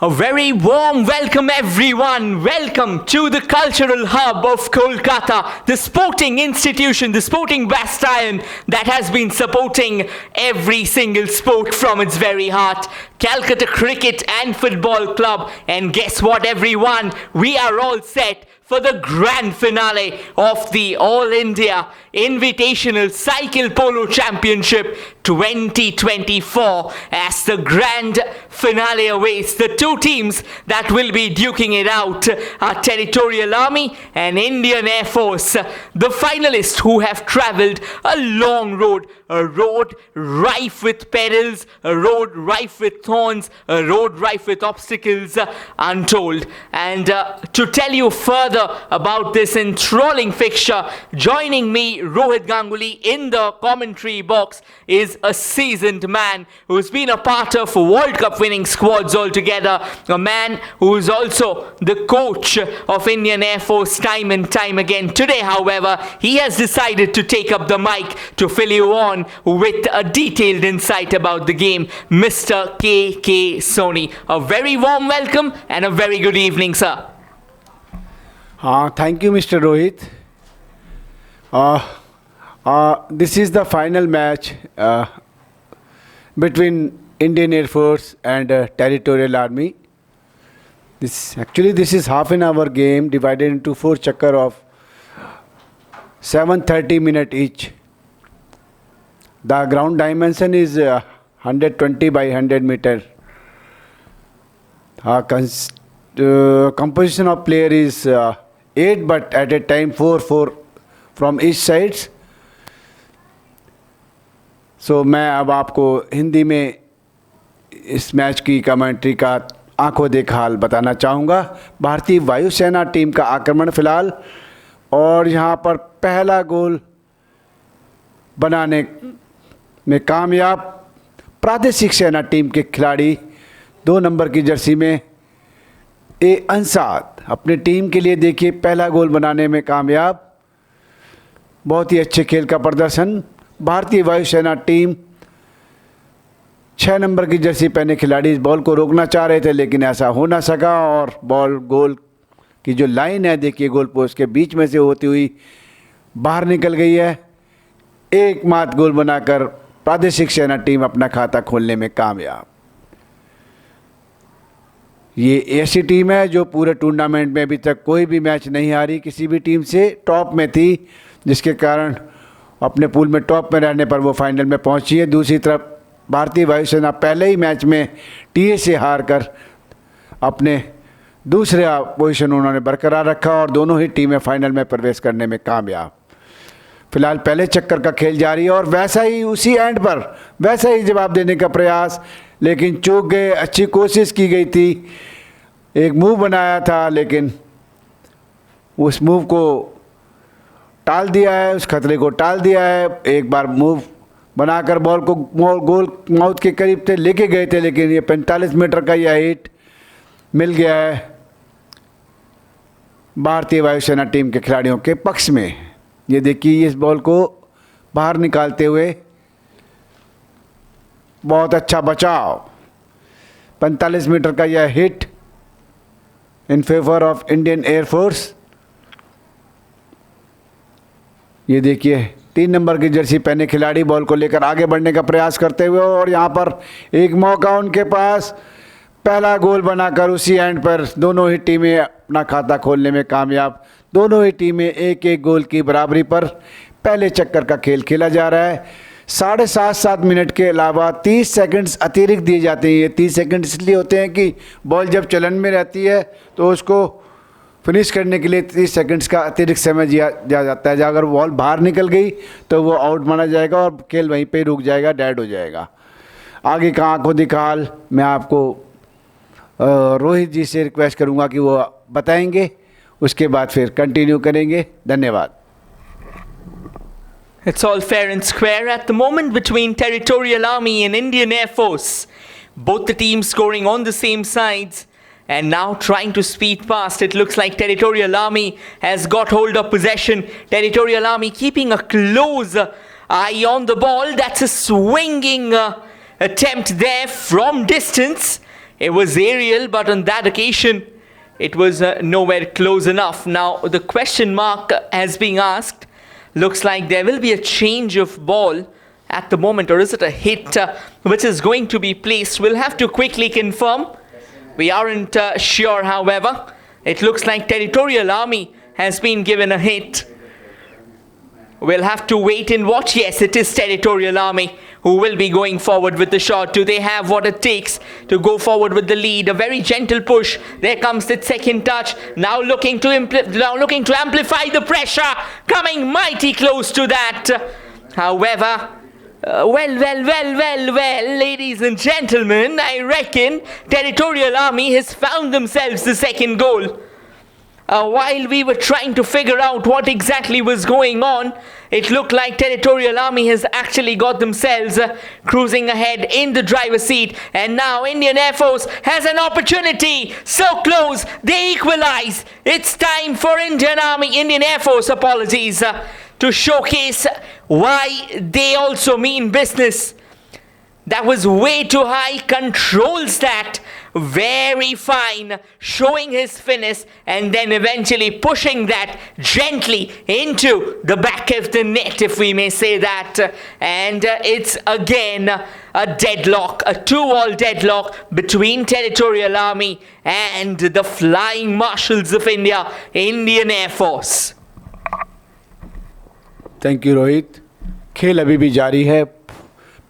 A very warm welcome, everyone. Welcome to the cultural hub of Kolkata, the sporting institution, the sporting bastion that has been supporting every single sport from its very heart. Calcutta Cricket and Football Club. And guess what, everyone? We are all set for the grand finale of the All India Invitational Cycle Polo Championship 2024 as the grand finale awaits. The two teams that will be duking it out are Territorial Army and Indian Air Force, the finalists who have travelled a long road, a road rife with perils, a road rife with thorns, a road rife with obstacles untold. And to tell you further about this enthralling fixture, joining me, Rohit Ganguly, in the commentary box is a seasoned man who's been a part of World Cup winning squads altogether, a man who's also the coach of Indian Air Force time and time again. Today, however, he has decided to take up the mic to fill you on with a detailed insight about the game, Mr. K.K. Soni. A very warm welcome and a very good evening, sir. Thank you, Mr. Rohit. This is the final match between Indian Air Force and Territorial Army. This is half an hour game divided into 4 chakkar of 7:30 minutes each. The ground dimension is 120 by 100 meter. Composition of player is 8, but at a time 4 from each sides. So मैं अब आपको हिंदी में इस match की commentary का आंखों देखा हाल बताना चाहूँगा। भारतीय वायुसेना टीम का आक्रमण फिलहाल, और यहाँ पर पहला गोल बनाने में कामयाब प्रादेशिक सेना टीम के खिलाड़ी 2 नंबर की जर्सी में ए अंसाद अपनी टीम के लिए देखिए पहला गोल बनाने में कामयाब। बहुत ही अच्छे खेल का प्रदर्शन। भारतीय वायुसेना टीम 6 नंबर की जर्सी पहने खिलाड़ी इस बॉल को रोकना चाह रहे थे, लेकिन ऐसा हो ना सका और बॉल गोल की जो लाइन है देखिए गोल पोस्ट के बीच में से होती हुई बाहर निकल गई है। एकमात्र गोल बनाकर प्रादेशिक सेना टीम अपना खाता खोलने में कामयाब। ये ऐसी टीम है जो पूरे टूर्नामेंट में अभी तक कोई भी मैच नहीं हारी, किसी भी टीम से टॉप में थी, जिसके कारण अपने पूल में टॉप में रहने पर वो फाइनल में पहुंची है। दूसरी तरफ भारतीय वायुसेना पहले ही मैच में टीए से हार कर अपने दूसरा पोजीशन उन्होंने बरकरार रखा और दोनों ही टीमें फाइनल में प्रवेश करने में कामयाब। फिलहाल पहले चक्कर का खेल जारी है और वैसा ही उसी एंड पर वैसा ही जवाब देने का प्रयास, लेकिन चूक गए। अच्छी कोशिश की गई थी, एक मूव बनाया था, लेकिन उस मूव को टाल दिया है, उस खतरे को टाल दिया है। एक बार मूव बनाकर बॉल को गोल माउथ के करीब थे, लेके गए थे, लेकिन ये 45 मीटर का यह हिट मिल गया है भारतीय वायुसेना टीम के खिलाड़ियों के पक्ष में। ये देखिए इस बॉल को बाहर निकालते हुए बहुत अच्छा बचाव। 45 मीटर का यह hit in favour of Indian air force. ये देखिए 3 नंबर की जर्सी पहने खिलाड़ी बॉल को लेकर आगे बढ़ने का प्रयास करते हुए, और यहाँ पर एक मौका उनके पास पहला गोल बनाकर उसी एंड पर दोनों ही टीमें अपना खाता खोलने में कामयाब। दोनों ही टीमें 1-1 गोल की बराबरी पर पहले चक्कर का खेल खेला जा रहा है। 7.5 मिनट के अलावा 30 सेकंड्स अतिरिक्त दिए जाते हैं। ये 30 सेकंड इसलिए होते हैं कि बॉल जब चलन में रहती है तो उसको फिनिश करने के लिए 30 सेकंड्स का अतिरिक्त समय दिया जाता है। अगर बॉल बाहर निकल गई तो वो आउट माना जाएगा और खेल वहीं पे रुक जाएगा, डेड हो जाएगा। आगे का आंखों दिखा हाल मैं आपको रोहित जी से रिक्वेस्ट करूंगा कि वो बताएंगे, उसके बाद फिर कंटिन्यू करेंगे। धन्यवाद। It's all fair and square at the moment between Territorial Army and Indian Air Force. Both the teams scoring on the same sides. And now trying to speed past. It looks like Territorial Army has got hold of possession. Territorial Army keeping a close eye on the ball. That's a swinging attempt there from distance. It was aerial, but on that occasion, it was nowhere close enough. Now, the question mark has been asked. Looks like there will be a change of ball at the moment, or is it a hit which is going to be placed? We'll have to quickly confirm. We aren't sure, however. It looks like Territorial Army has been given a hit. We'll have to wait and watch. Yes, it is Territorial Army who will be going forward with the shot. Do they have what it takes to go forward with the lead? A very gentle push. There comes the second touch. Now looking to amplify the pressure. Coming mighty close to that. However, well, ladies and gentlemen, I reckon Territorial Army has found themselves the second goal. While we were trying to figure out what exactly was going on, it looked like Territorial Army has actually got themselves cruising ahead in the driver's seat. And now Indian Air Force has an opportunity. So close, they equalize. It's time for Indian Air Force, to showcase why they also mean business. That was way too high, controls that very fine, showing his finish and then eventually pushing that gently into the back of the net, if we may say that. And it's again a deadlock, a 2-all deadlock between Territorial Army and the Flying Marshals of India, Indian Air Force. Thank you Rohit. खेल अभी भी जारी है।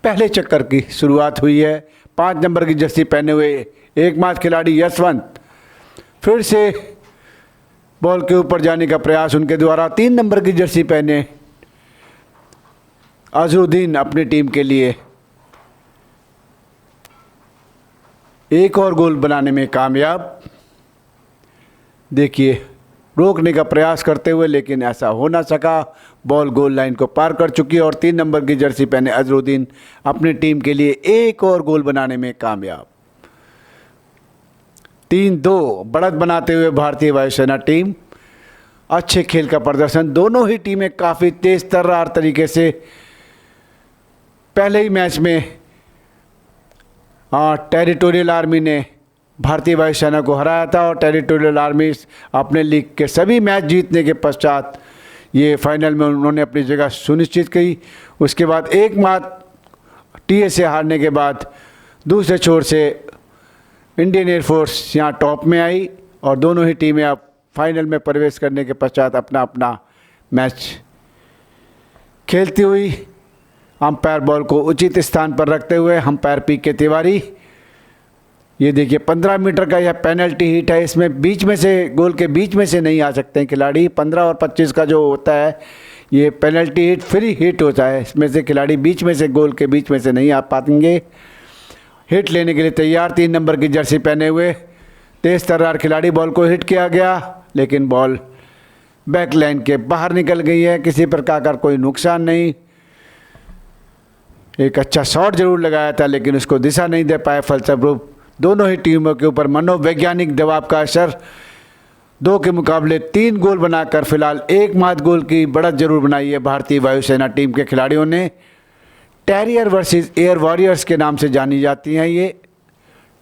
पहले चक्कर की शुरुआत हुई है। 5 नंबर की जर्सी पहने हुए एकमात्र खिलाड़ी यशवंत फिर से बॉल के ऊपर जाने का प्रयास उनके द्वारा। 3 नंबर की जर्सी पहने अजरुद्दीन अपनी टीम के लिए एक और गोल बनाने में कामयाब। देखिए, रोकने का प्रयास करते हुए, लेकिन ऐसा हो ना सका। बॉल गोल लाइन को पार कर चुकी और 3 नंबर की जर्सी पहने अजरुद्दीन अपनी टीम के लिए एक और गोल बनाने में कामयाब। 3-2 बढ़त बनाते हुए भारतीय वायुसेना टीम। अच्छे खेल का प्रदर्शन। दोनों ही टीमें काफ़ी तेज तर्रार तरीके से पहले ही मैच में टेरिटोरियल आर्मी ने भारतीय वायुसेना को हराया था और टेरिटोरियल आर्मी अपने लीग के सभी मैच जीतने के पश्चात ये फाइनल में उन्होंने अपनी जगह सुनिश्चित की। उसके बाद एकमात्र टीए से हारने के बाद दूसरे छोर से इंडियन एयरफोर्स यहाँ टॉप में आई और दोनों ही टीमें अब फाइनल में प्रवेश करने के पश्चात अपना अपना मैच खेलती हुई अंपायर बॉल को उचित स्थान पर रखते हुए अंपायर पी.के. तिवारी। ये देखिए 15 मीटर का यह पेनल्टी हिट है। इसमें बीच में से गोल के बीच में से नहीं आ सकते हैं खिलाड़ी। 15 और 25 का जो होता है ये पेनल्टी हिट फ्री हिट होता है। इसमें से खिलाड़ी बीच में से गोल के बीच में से नहीं आ पाएंगे। हिट लेने के लिए तैयार 3 नंबर की जर्सी पहने हुए तेज तर्रार खिलाड़ी। बॉल को हिट किया गया लेकिन बॉल बैक लाइन के बाहर निकल गई है। किसी प्रकार का कोई नुकसान नहीं। एक अच्छा शॉट जरूर लगाया था लेकिन उसको दिशा नहीं दे पाए। फलस्वरूप दोनों ही टीमों के ऊपर मनोवैज्ञानिक दबाव का असर 2 के मुकाबले 3 गोल बनाकर फिलहाल एकमात्र गोल की बढ़त जरूर बनाई है भारतीय वायुसेना टीम के खिलाड़ियों ने। टेरियर वर्सेस एयर वॉरियर्स के नाम से जानी जाती हैं ये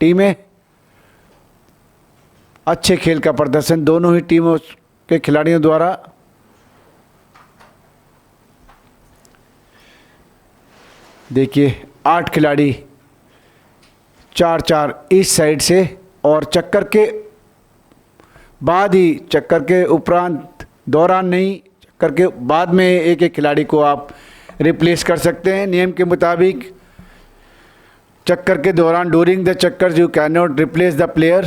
टीमें। अच्छे खेल का प्रदर्शन दोनों ही टीमों के खिलाड़ियों द्वारा। देखिए 8 खिलाड़ी 4-4 इस साइड से और चक्कर के बाद ही, चक्कर के उपरांत दौरान नहीं, चक्कर के बाद में एक एक खिलाड़ी को आप रिप्लेस कर सकते हैं। नियम के मुताबिक चक्कर के दौरान ड्यूरिंग द चक्कर you can not replace the player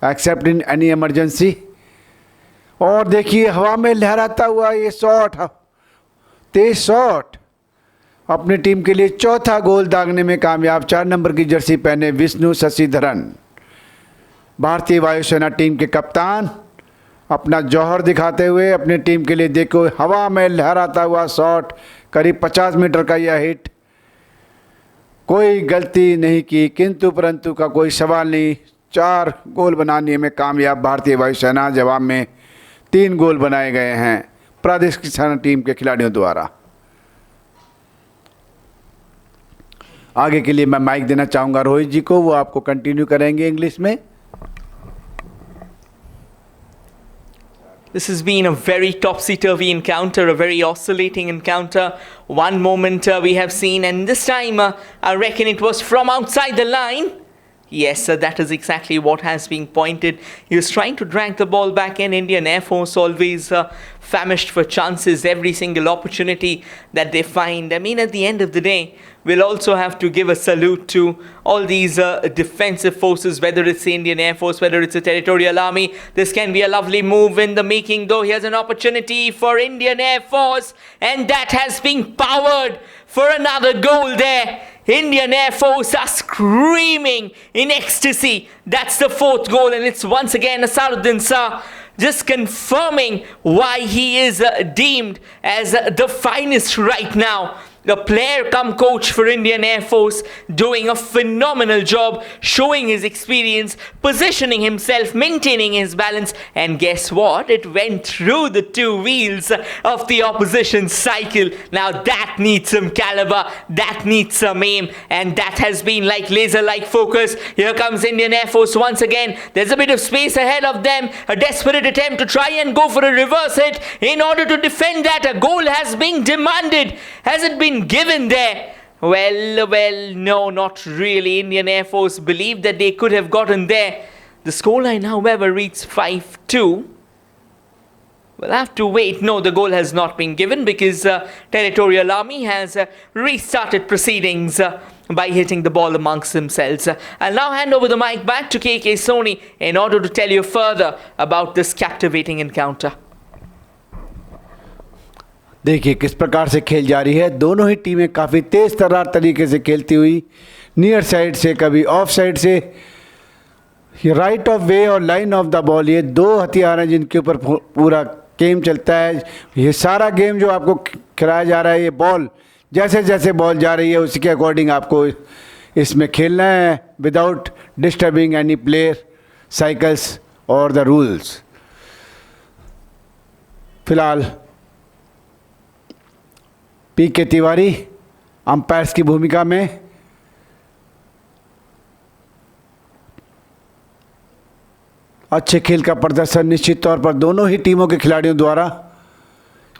accept in any emergency. और देखिए हवा में लहराता हुआ ये शॉट, तेज शॉट अपनी टीम के लिए चौथा गोल दागने में कामयाब। 4 नंबर की जर्सी पहने विष्णु शशिधरन भारतीय वायुसेना टीम के कप्तान अपना जौहर दिखाते हुए अपनी टीम के लिए देखो हवा में लहराता हुआ शॉट। करीब 50 मीटर का यह हिट। कोई गलती नहीं की किंतु परंतु का कोई सवाल नहीं। 4 गोल बनाने में कामयाब भारतीय वायुसेना। जवाब में 3 गोल बनाए गए हैं प्रादेशिक सेना टीम के खिलाड़ियों द्वारा। आगे के लिए मैं माइक देना चाहूँगा रोहित जी को, वो आपको कंटिन्यू करेंगे इंग्लिश में। This has been a very topsy-turvy encounter, a very oscillating encounter. One moment we have seen, and this time I reckon it was from outside the line. Yes, that is exactly what has been pointed. He was trying to drag the ball back in. Indian Air Force always famished for chances, every single opportunity that they find. I mean, at the end of the day, we'll also have to give a salute to all these defensive forces, whether it's the Indian Air Force, whether it's the Territorial Army. This can be a lovely move in the making, though. Here's an opportunity for Indian Air Force, and that has been powered for another goal there. Indian Air Force are screaming in ecstasy. That's the fourth goal, and it's once again Asaruddin Shah just confirming why he is deemed as the finest right now. The player come coach for Indian Air Force doing a phenomenal job, showing his experience, positioning himself, maintaining his balance, and guess what? It went through the two wheels of the opposition cycle. Now that needs some caliber, that needs some aim, and that has been like laser-like focus. Here comes Indian Air Force once again. There's a bit of space ahead of them, a desperate attempt to try and go for a reverse hit in order to defend that. A goal has been demanded. Has it been given there? Well, no, not really. Indian Air Force believed that they could have gotten there. The scoreline, however, reads 5-2. We'll have to wait. No, the goal has not been given because Territorial Army has restarted proceedings by hitting the ball amongst themselves. I'll now hand over the mic back to KK Soni in order to tell you further about this captivating encounter. देखिए किस प्रकार से खेल जारी है। दोनों ही टीमें काफ़ी तेज़ तर्रार तरीके से खेलती हुई, नियर साइड से, कभी ऑफ साइड से, राइट ऑफ वे और लाइन ऑफ द बॉल, ये दो हथियार हैं जिनके ऊपर पूरा गेम चलता है। ये सारा गेम जो आपको खिलाया जा रहा है, ये बॉल जैसे जैसे बॉल जा रही है उसी के अकॉर्डिंग आपको इसमें खेलना है, without disturbing any player, cycles और द रूल्स। फिलहाल पी.के. तिवारी अंपायर्स की भूमिका में। अच्छे खेल का प्रदर्शन निश्चित तौर पर दोनों ही टीमों के खिलाड़ियों द्वारा।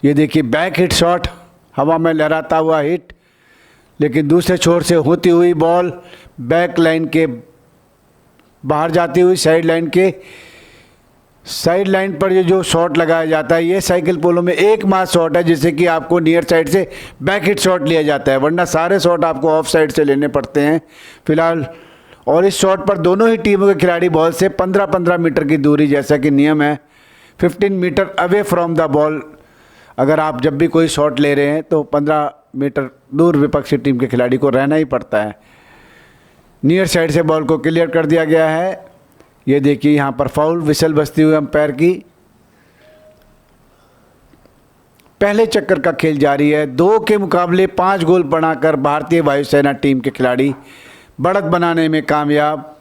ये देखिए बैक हिट शॉट, हवा में लहराता हुआ हिट, लेकिन दूसरे छोर से होती हुई बॉल बैक लाइन के बाहर जाती हुई साइड लाइन पर ये जो शॉट लगाया जाता है, ये साइकिल पोलो में एकमात्र शॉट है जिससे कि आपको नियर साइड से बैक हिट शॉट लिया जाता है, वरना सारे शॉट आपको ऑफ साइड से लेने पड़ते हैं फिलहाल। और इस शॉट पर दोनों ही टीमों के खिलाड़ी बॉल से 15-15 मीटर की दूरी, जैसा कि नियम है 15 metre away from the ball, अगर आप जब भी कोई शॉट ले रहे हैं तो 15 मीटर दूर विपक्षी टीम के खिलाड़ी को रहना ही पड़ता है। नियर साइड से बॉल को क्लियर कर दिया गया है। ये देखिए यहाँ पर फाउल विसल बजती हुई अंपायर की। पहले चक्कर का खेल जारी है। 2 के मुकाबले 5 गोल बनाकर भारतीय वायुसेना टीम के खिलाड़ी बढ़त बनाने में कामयाब।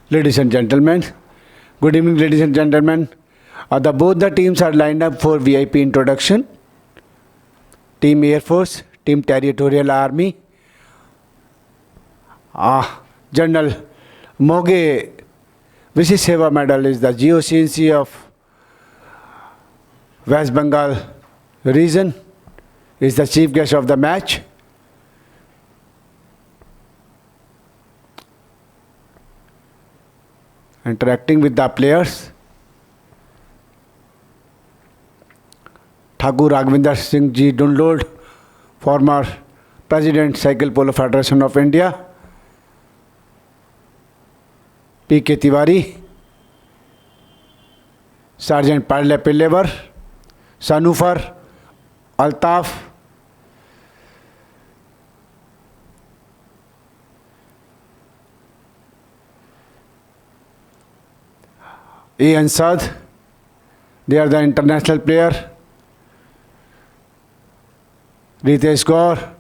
Ladies and gentlemen, good evening, ladies and gentlemen. Both the teams are lined up for VIP introduction. Team Air Force, Team Territorial Army. General Moge Vishi Seva Medal is the GOCNC of West Bengal region, is the chief guest of the match. Interacting with the players, Thakur Raghavinder Singh Ji Dunlod, former President Cycle Polo Federation of India, P.K. Tiwari, Sergeant Parle Pillevar, Sanufar, Altaf, A. Ansad, they are the international player. Ritesh Gaur,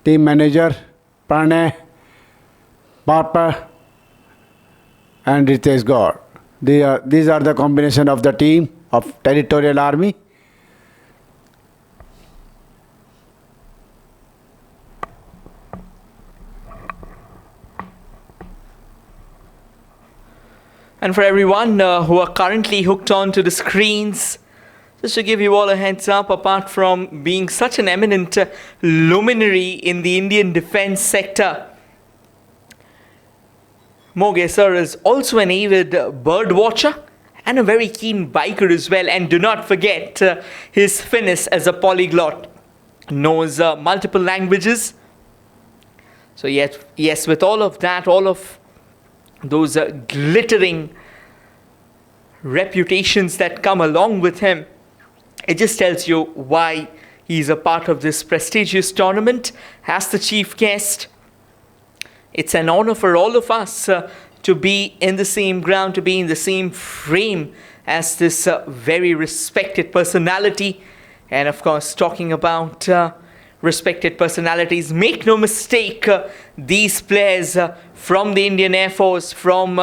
team manager Pranay Parpa and Ritesh Gaur. These are the combination of the team of Territorial Army. And for everyone who are currently hooked on to the screens, just to give you all a heads up, apart from being such an eminent luminary in the Indian defense sector, Moge sir is also an avid bird watcher and a very keen biker as well. And do not forget his finesse as a polyglot, knows multiple languages. So yes, with all of that, all of those glittering reputations that come along with him, it just tells you why he's a part of this prestigious tournament as the chief guest. It's an honor for all of us to be in the same ground, to be in the same frame as this very respected personality. And of course, talking about respected personalities, make no mistake, these players from the Indian Air Force, from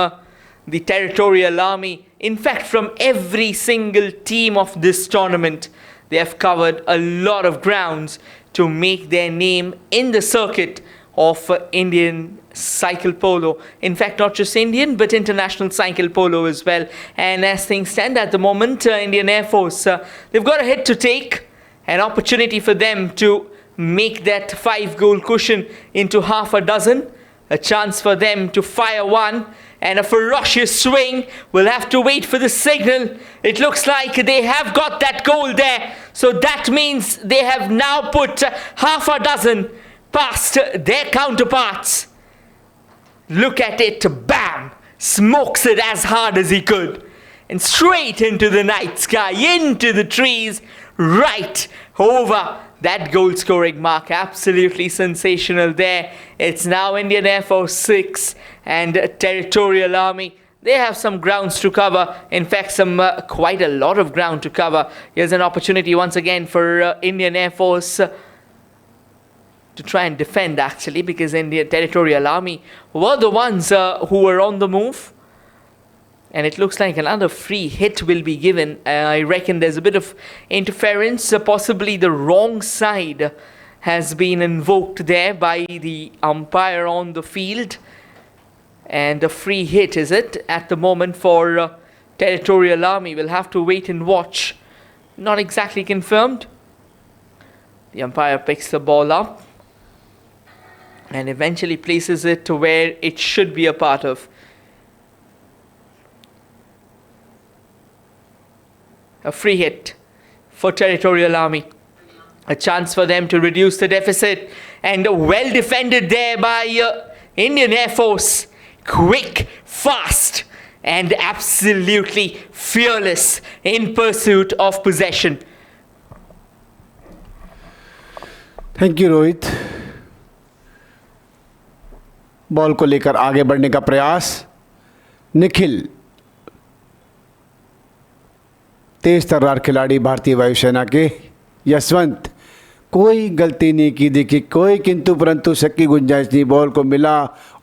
the Territorial Army, in fact from every single team of this tournament, they have covered a lot of grounds to make their name in the circuit of Indian cycle polo. In fact, not just Indian, but international cycle polo as well. And as things stand at the moment, Indian Air Force, they've got a hit to take, an opportunity for them to make that 5-goal cushion into half a dozen, a chance for them to fire one, and a ferocious swing. We'll have to wait for the signal. It looks like they have got that goal there. So that means they have now put half a dozen past their counterparts. Look at it, bam! Smokes it as hard as he could. And straight into the night sky, into the trees, right over that goal scoring mark. Absolutely sensational there. It's now Indian Air Force 6 and Territorial Army. They have some grounds to cover. In fact, quite a lot of ground to cover. Here's an opportunity once again for Indian Air Force to try and defend, actually, because Indian Territorial Army were the ones who were on the move. And it looks like another free hit will be given. I reckon there's a bit of interference. Possibly the wrong side has been invoked there by the umpire on the field. And a free hit, is it, at the moment for Territorial Army? We'll have to wait and watch. Not exactly confirmed. The umpire picks the ball up and eventually places it to where it should be a part of. A free hit for Territorial Army. A chance for them to reduce the deficit. And well defended there by Indian Air Force. Quick, fast, and absolutely fearless in pursuit of possession. Thank you Rohit. Ball को लेकर आगे बढ़ने का प्रयास. निखिल, तेज तर्रार खिलाड़ी भारतीय वायुसेना के. यशवंत, कोई गलती नहीं की, देखिए कोई किंतु परंतु शक की गुंजाइश नहीं, बॉल को मिला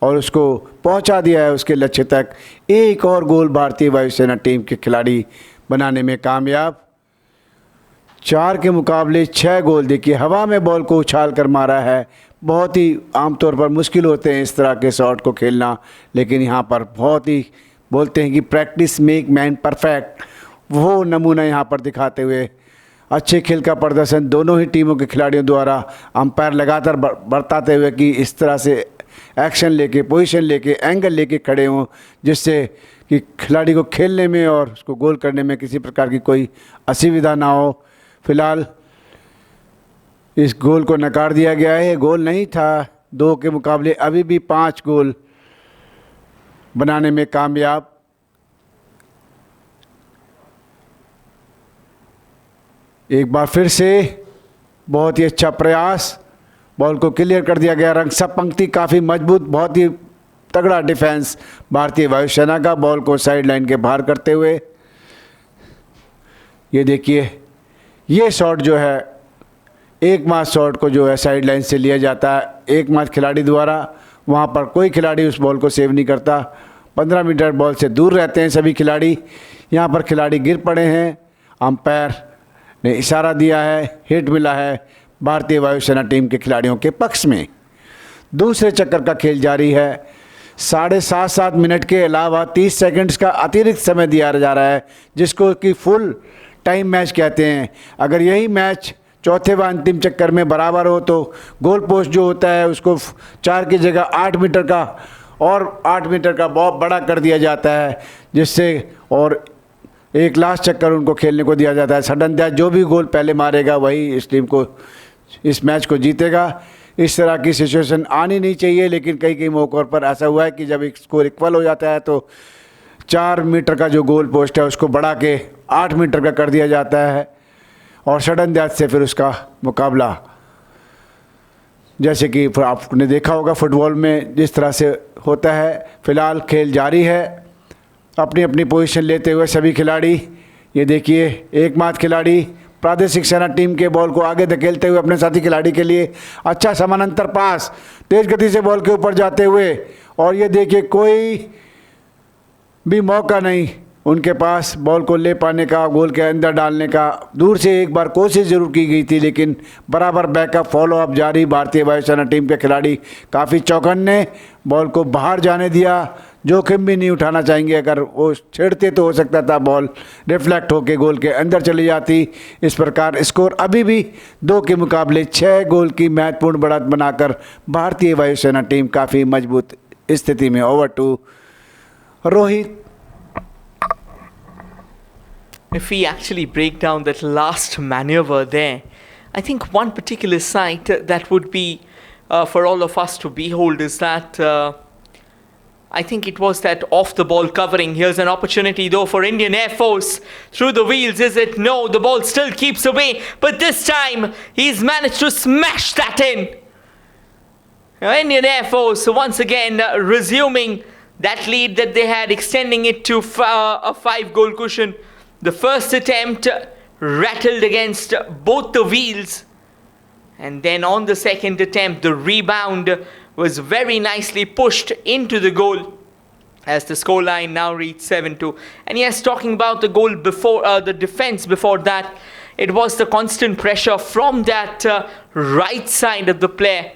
और उसको पहुंचा दिया है उसके लक्ष्य तक। एक और गोल भारतीय वायुसेना टीम के खिलाड़ी बनाने में कामयाब। 4 के मुकाबले 6 गोल। देखिए हवा में बॉल को उछाल कर मारा है। बहुत ही आमतौर पर मुश्किल होते हैं इस तरह के शॉट को खेलना, लेकिन यहाँ पर बहुत ही बोलते हैं कि प्रैक्टिस मेक मैन परफेक्ट, वो नमूना यहाँ पर दिखाते हुए अच्छे खेल का प्रदर्शन दोनों ही टीमों के खिलाड़ियों द्वारा अंपायर लगातार बरताते हुए कि इस तरह से एक्शन लेके, पोजीशन लेके, एंगल लेके खड़े हों, जिससे कि खिलाड़ी को खेलने में और उसको गोल करने में किसी प्रकार की कोई असुविधा ना हो। फिलहाल इस गोल को नकार दिया गया है, गोल नहीं था। 2 के मुकाबले अभी भी 5 गोल बनाने में कामयाब। एक बार फिर से बहुत ही अच्छा प्रयास, बॉल को क्लियर कर दिया गया। सब पंक्ति काफ़ी मजबूत, बहुत ही तगड़ा डिफेंस भारतीय वायुसेना का, बॉल को साइड लाइन के बाहर करते हुए। ये देखिए ये शॉट जो है, एकमात्र शॉट को जो है साइड लाइन से लिया जाता है एकमात्र खिलाड़ी द्वारा। वहाँ पर कोई खिलाड़ी उस बॉल को सेव नहीं करता। 15 मीटर बॉल से दूर रहते हैं सभी खिलाड़ी। यहाँ पर खिलाड़ी गिर पड़े हैं, अंपायर ने इशारा दिया है, हिट मिला है भारतीय वायुसेना टीम के खिलाड़ियों के पक्ष में। दूसरे चक्कर का खेल जारी है। 7.5 मिनट के अलावा 30 सेकंड्स का अतिरिक्त समय दिया जा रहा है, जिसको कि फुल टाइम मैच कहते हैं। अगर यही मैच चौथे व अंतिम चक्कर में बराबर हो तो गोल पोस्ट जो होता है उसको 4 की जगह 8 मीटर का और 8 मीटर का बहुत बड़ा कर दिया जाता है, जिससे और एक लास्ट चक्कर उनको खेलने को दिया जाता है। सडन डेथ, जो भी गोल पहले मारेगा वही इस टीम को, इस मैच को जीतेगा। इस तरह की सिचुएशन आनी नहीं चाहिए, लेकिन कई कई मौक़ों पर ऐसा हुआ है कि जब एक स्कोर इक्वल हो जाता है तो 4 मीटर का जो गोल पोस्ट है उसको बढ़ा के 8 मीटर का कर दिया जाता है और सडन डेथ से फिर उसका मुकाबला, जैसे कि आपने देखा होगा फुटबॉल में जिस तरह से होता है। फिलहाल खेल जारी है, अपनी अपनी पोजीशन लेते हुए सभी खिलाड़ी। ये देखिए एकमात्र खिलाड़ी प्रादेशिक सेना टीम के बॉल को आगे धकेलते हुए अपने साथी खिलाड़ी के लिए अच्छा समानांतर पास, तेज गति से बॉल के ऊपर जाते हुए, और ये देखिए कोई भी मौका नहीं उनके पास बॉल को ले पाने का, गोल के अंदर डालने का। दूर से एक बार कोशिश जरूर की गई थी, लेकिन बराबर बैकअप फॉलोअप जारी। भारतीय वायुसेना टीम के खिलाड़ी काफ़ी चौकन्ने, बॉल को बाहर जाने दिया, जोखिम भी नहीं उठाना चाहेंगे। अगर वो छेड़ते तो हो सकता था बॉल रिफ्लेक्ट होकर गोल के अंदर चली जाती। इस प्रकार स्कोर अभी भी 2 के मुकाबले 6 गोल की महत्वपूर्ण बढ़त बनाकर भारतीय वायुसेना टीम काफ़ी मजबूत स्थिति में। Over to Rohit. If we actually break down that last maneuver there, I think one particular sight that would be for all of us to behold is that I think it was that off the ball covering. Here's an opportunity though for Indian Air Force. Through the wheels, is it? No, the ball still keeps away, but this time he's managed to smash that in. Indian Air Force once again resuming that lead that they had, extending it to a 5-goal cushion. The first attempt rattled against both the wheels, and then on the second attempt the rebound was very nicely pushed into the goal as the scoreline now reads 7-2. And yes, talking about the goal before, the defense before that, it was the constant pressure from that right side of the player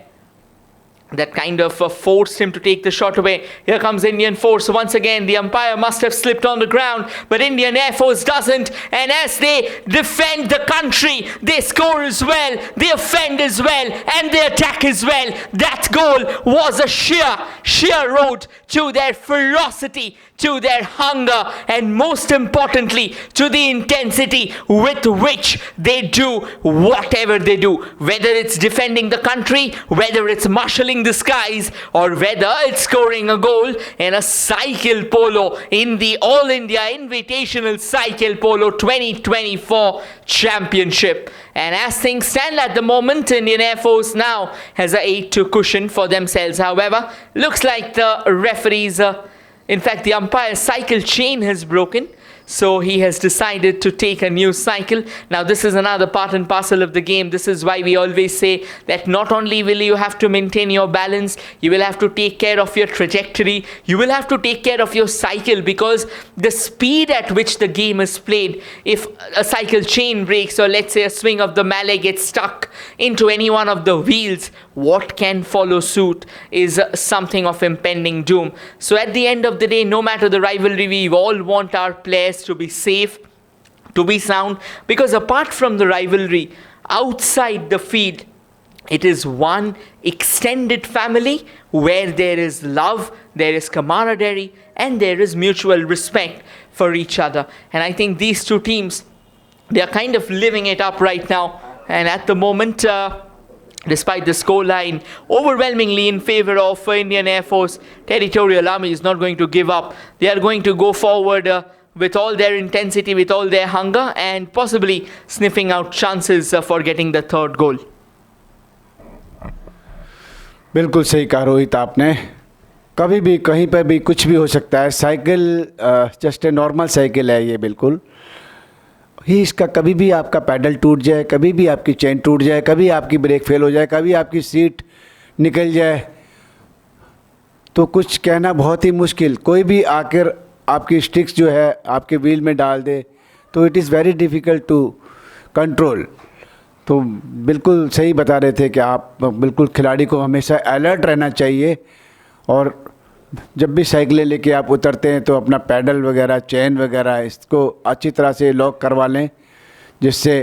that kind of forced him to take the shot away. Here comes Indian Force once again. The umpire must have slipped on the ground, but Indian Air Force doesn't. And as they defend the country, they score as well, they offend as well, and they attack as well. That goal was a sheer road to their ferocity, to their hunger, and most importantly, to the intensity with which they do whatever they do. Whether it's defending the country, whether it's marshalling the skies, or whether it's scoring a goal in a cycle polo in the All India Invitational Cycle Polo 2024 Championship. And as things stand at the moment, Indian Air Force now has a 8-2 cushion for themselves. However, looks like the referees, in fact the umpire's cycle chain has broken. So he has decided to take a new cycle. Now, this is another part and parcel of the game. This is why we always say that not only will you have to maintain your balance, you will have to take care of your trajectory, you will have to take care of your cycle, because the speed at which the game is played, if a cycle chain breaks, or let's say a swing of the mallet gets stuck into any one of the wheels, what can follow suit is something of impending doom. So at the end of the day, no matter the rivalry, we all want our players to be safe, to be sound, because apart from the rivalry, outside the field, it is one extended family where there is love, there is camaraderie, and there is mutual respect for each other. And I think these two teams, they are kind of living it up right now. And at the moment, despite the scoreline overwhelmingly in favor of Indian Air Force, Territorial Army is not going to give up. They are going to go forward with all their intensity, with all their hunger, and possibly sniffing out chances for getting the third goal. बिल्कुल सही कहा रोहित आपने। कभी भी कहीं पर भी कुछ भी हो सकता है। Cycle just a normal cycle है ये, बिल्कुल ही इसका कभी भी आपका पैडल टूट जाए, कभी भी आपकी चेन टूट जाए, कभी आपकी ब्रेक फेल हो जाए, कभी आपकी सीट निकल जाए, तो कुछ कहना बहुत ही मुश्किल। कोई भी आकर आपकी स्टिक्स जो है आपके व्हील में डाल दे तो it is very difficult to control. तो बिल्कुल सही बता रहे थे कि आप बिल्कुल खिलाड़ी को हमेशा अलर्ट रहना चाहिए, और जब भी साइकिलें लेके आप उतरते हैं तो अपना पैडल वगैरह, चेन वगैरह इसको अच्छी तरह से लॉक करवा लें, जिससे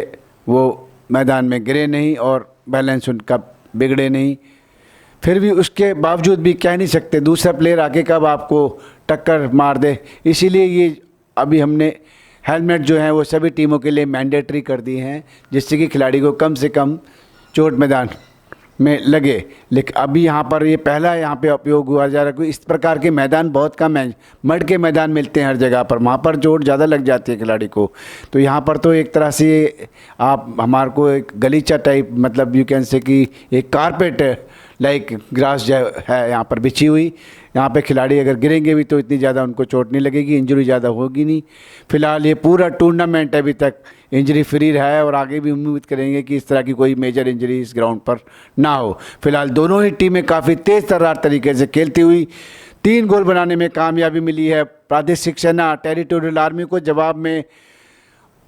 वो मैदान में गिरे नहीं और बैलेंस उनका बिगड़े नहीं। फिर भी उसके बावजूद भी कह नहीं सकते दूसरा प्लेयर आके कब आपको टक्कर मार दे, इसीलिए ये अभी हमने हेलमेट जो हैं वो सभी टीमों के लिए मैंडेटरी कर दिए हैं, जिससे कि खिलाड़ी को कम से कम चोट मैदान में लगे। लेकिन अभी यहाँ पर ये पहला यहाँ पे उपयोग हुआ जा रहा है। इस प्रकार के मैदान बहुत कम हैं, मड के मैदान मिलते हैं हर जगह पर, वहाँ पर चोट ज़्यादा लग जाती है खिलाड़ी को। तो यहाँ पर तो एक तरह से आप हमारे को एक गलीचा टाइप, मतलब यू कैन से कि एक कारपेट लाइक ग्रास जो है यहाँ पर बिछी हुई, यहाँ पे खिलाड़ी अगर गिरेंगे भी तो इतनी ज़्यादा उनको चोट नहीं लगेगी, इंजरी ज़्यादा होगी नहीं। फिलहाल ये पूरा टूर्नामेंट अभी तक इंजरी फ्री रहा है और आगे भी उम्मीद करेंगे कि इस तरह की कोई मेजर इंजरी इस ग्राउंड पर ना हो। फिलहाल दोनों ही टीमें काफ़ी तेज़ तर्रार तरीके से खेलती हुई 3 गोल बनाने में कामयाबी मिली है। प्रादेशिक सेना टेरिटोरियल आर्मी को जवाब में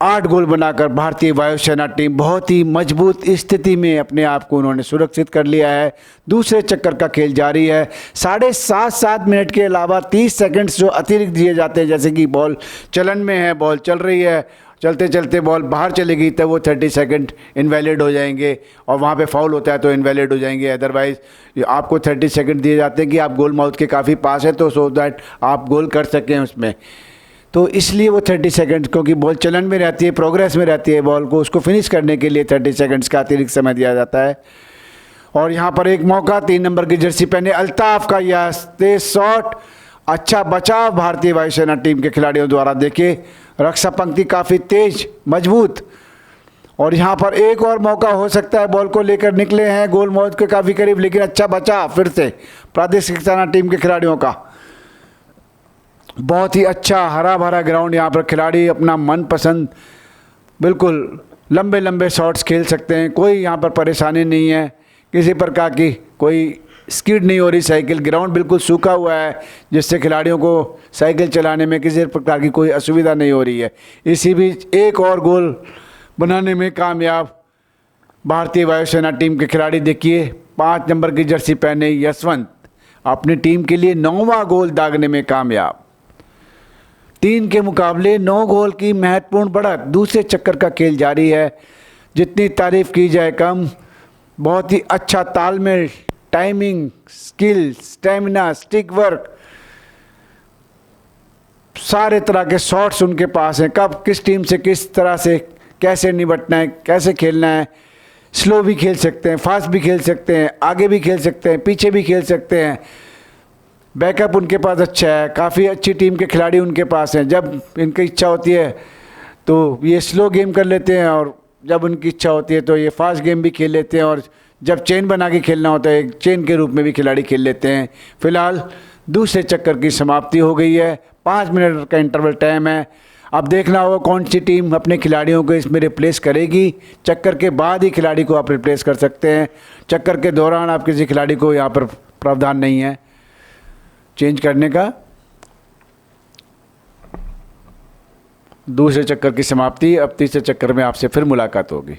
8 गोल बनाकर भारतीय वायुसेना टीम बहुत ही मजबूत स्थिति में अपने आप को उन्होंने सुरक्षित कर लिया है। दूसरे चक्कर का खेल जारी है। 7.5 मिनट के अलावा 30 सेकंड्स जो अतिरिक्त दिए जाते हैं, जैसे कि बॉल चलन में है, बॉल चल रही है, चलते चलते बॉल बाहर चलेगी तब वो 30 सेकंड इनवैलिड हो जाएंगे, और वहाँ पे फाउल होता है तो इनवैलिड हो जाएंगे। अदरवाइज़ आपको 30 सेकंड दिए जाते हैं कि आप गोल माउथ के काफ़ी पास है, तो सो दैट आप गोल कर सकें उसमें। तो इसलिए वो 30 सेकंड, क्योंकि बॉल चलन में रहती है, प्रोग्रेस में रहती है, बॉल को उसको फिनिश करने के लिए 30 सेकंड्स का अतिरिक्त समय दिया जाता है। और यहाँ पर एक मौका 3 नंबर की जर्सी पहने अल्ताफ़ का यह तेज शॉट, अच्छा बचाव भारतीय वायुसेना टीम के खिलाड़ियों द्वारा। देखिए रक्षा पंक्ति काफ़ी तेज मजबूत, और यहाँ पर एक और मौका हो सकता है, बॉल को लेकर निकले हैं गोल मौत के काफ़ी करीब, लेकिन अच्छा बचाव फिर से प्रादेशिक सेना टीम के खिलाड़ियों का। बहुत ही अच्छा हरा भरा ग्राउंड, यहाँ पर खिलाड़ी अपना मनपसंद बिल्कुल लंबे लंबे शॉट्स खेल सकते हैं। कोई यहाँ पर परेशानी नहीं है, किसी प्रकार की कोई स्किड नहीं हो रही साइकिल। ग्राउंड बिल्कुल सूखा हुआ है, जिससे खिलाड़ियों को साइकिल चलाने में किसी प्रकार की कोई असुविधा नहीं हो रही है। इसी बीच एक और गोल बनाने में कामयाब भारतीय वायुसेना टीम के खिलाड़ी। देखिए 5 नंबर की जर्सी पहने यशवंत अपनी टीम के लिए 9वां गोल दागने में कामयाब। 3 के मुकाबले 9 गोल की महत्वपूर्ण बढ़त। दूसरे चक्कर का खेल जारी है। जितनी तारीफ की जाए कम। बहुत ही अच्छा तालमेल, timing, skill, stamina, stick work, सारे तरह के शॉट्स उनके पास हैं। कब किस टीम से किस तरह से कैसे निपटना है, कैसे खेलना है। स्लो भी खेल सकते हैं, फास्ट भी खेल सकते हैं, आगे भी खेल सकते हैं, पीछे भी खेल सकते हैं। बैकअप उनके पास अच्छा है, काफ़ी अच्छी टीम के खिलाड़ी उनके पास हैं। जब इनकी इच्छा होती है तो ये स्लो गेम कर लेते हैं, और जब उनकी इच्छा होती है तो ये फास्ट गेम भी खेल लेते हैं, और जब चेन बना के खेलना होता है एक चेन के रूप में भी खिलाड़ी खेल लेते हैं। फिलहाल दूसरे चक्कर की समाप्ति हो गई है। 5 मिनट का इंटरवल टाइम है। अब देखना होगा कौन सी टीम अपने खिलाड़ियों को इसमें रिप्लेस करेगी। चक्कर के बाद ही खिलाड़ी को आप रिप्लेस कर सकते हैं, चक्कर के दौरान आप किसी खिलाड़ी को यहाँ पर प्रावधान नहीं है चेंज करने का। दूसरे चक्कर की समाप्ति, अब तीसरे चक्कर में आपसे फिर मुलाकात होगी।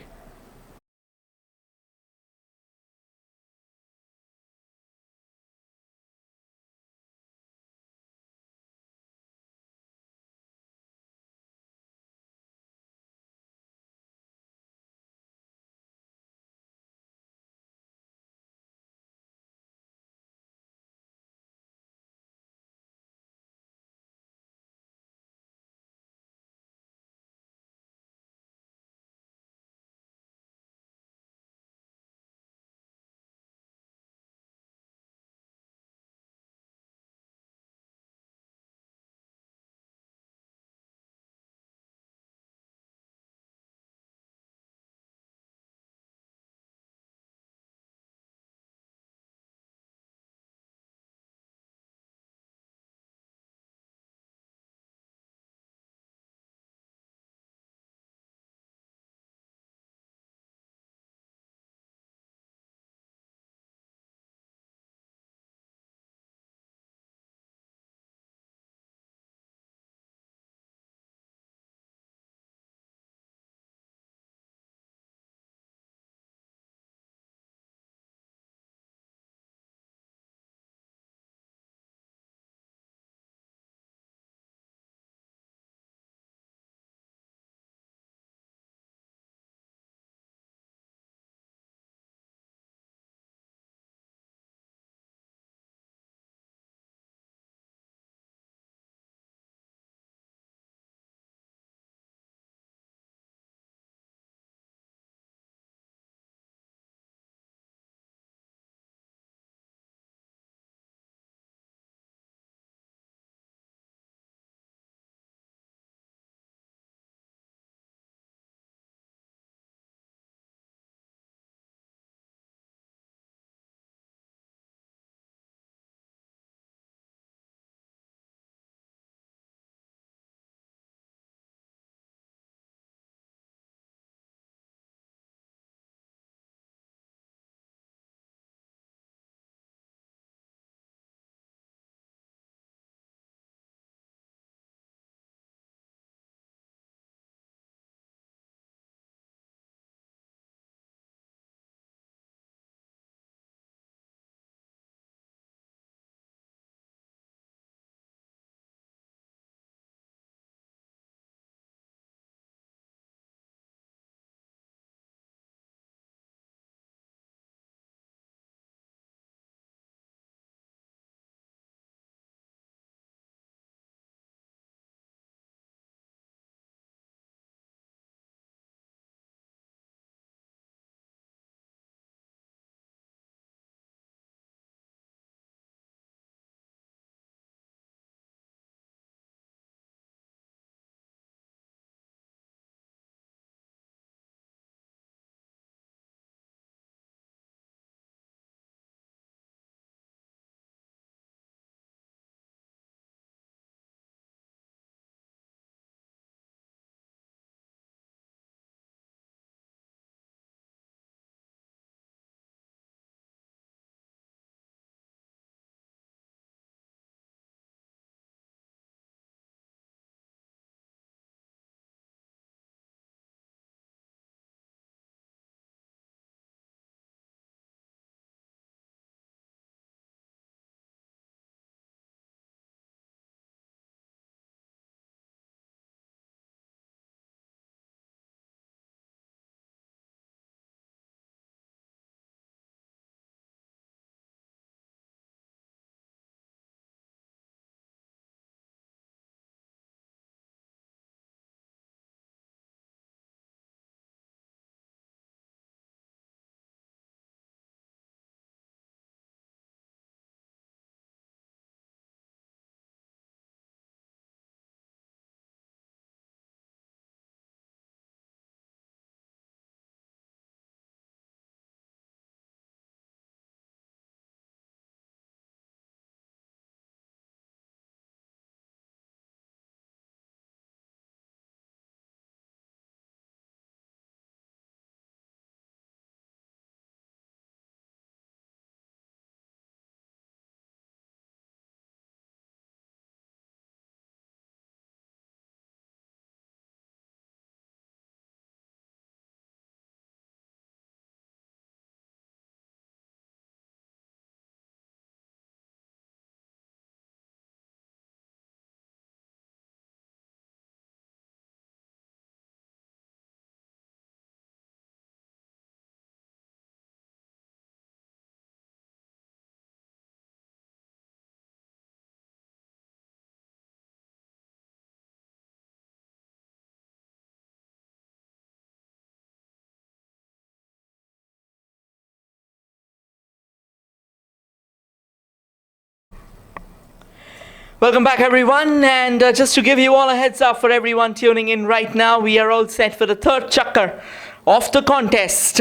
Welcome back, everyone. And just to give you all a heads up for everyone tuning in right now, we are all set for the third chakkar of the contest.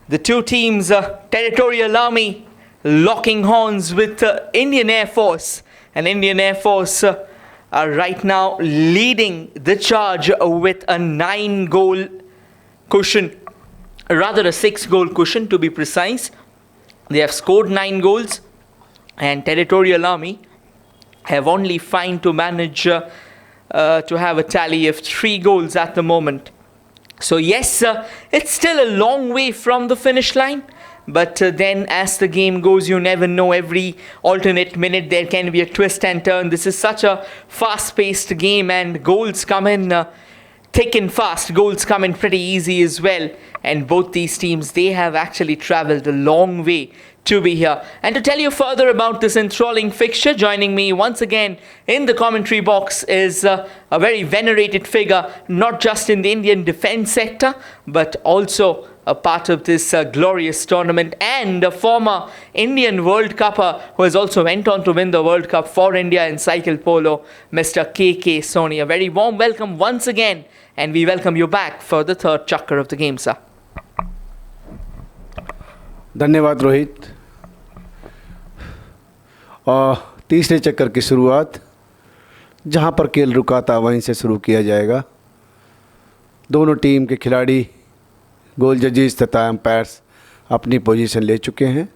The two teams, Territorial Army, locking horns with Indian Air Force. And Indian Air Force are right now leading the charge with a 9-goal cushion, rather a 6-goal cushion to be precise. They have scored 9 goals, and Territorial Army have only find to manage to have a tally of 3 goals at the moment. So yes, it's still a long way from the finish line, but then as the game goes, you never know. Every alternate minute there can be a twist and turn. This is such a fast-paced game, and goals come in thick and fast. Goals come in pretty easy as well. And both these teams, they have actually travelled a long way to be here. And to tell you further about this enthralling fixture, joining me once again in the commentary box is a very venerated figure, not just in the Indian defence sector, but also a part of this glorious tournament, and a former Indian World Cupper who has also went on to win the World Cup for India in cycle polo, Mr. KK Soni. A very warm welcome once again, and we welcome you back for the third chakkar of the game, sir. धन्यवाद रोहित। और तीसरे चक्कर की शुरुआत जहां पर खेल रुका था वहीं से शुरू किया जाएगा। दोनों टीम के खिलाड़ी, गोल जजेस तथा एम्पायर्स अपनी पोजीशन ले चुके हैं।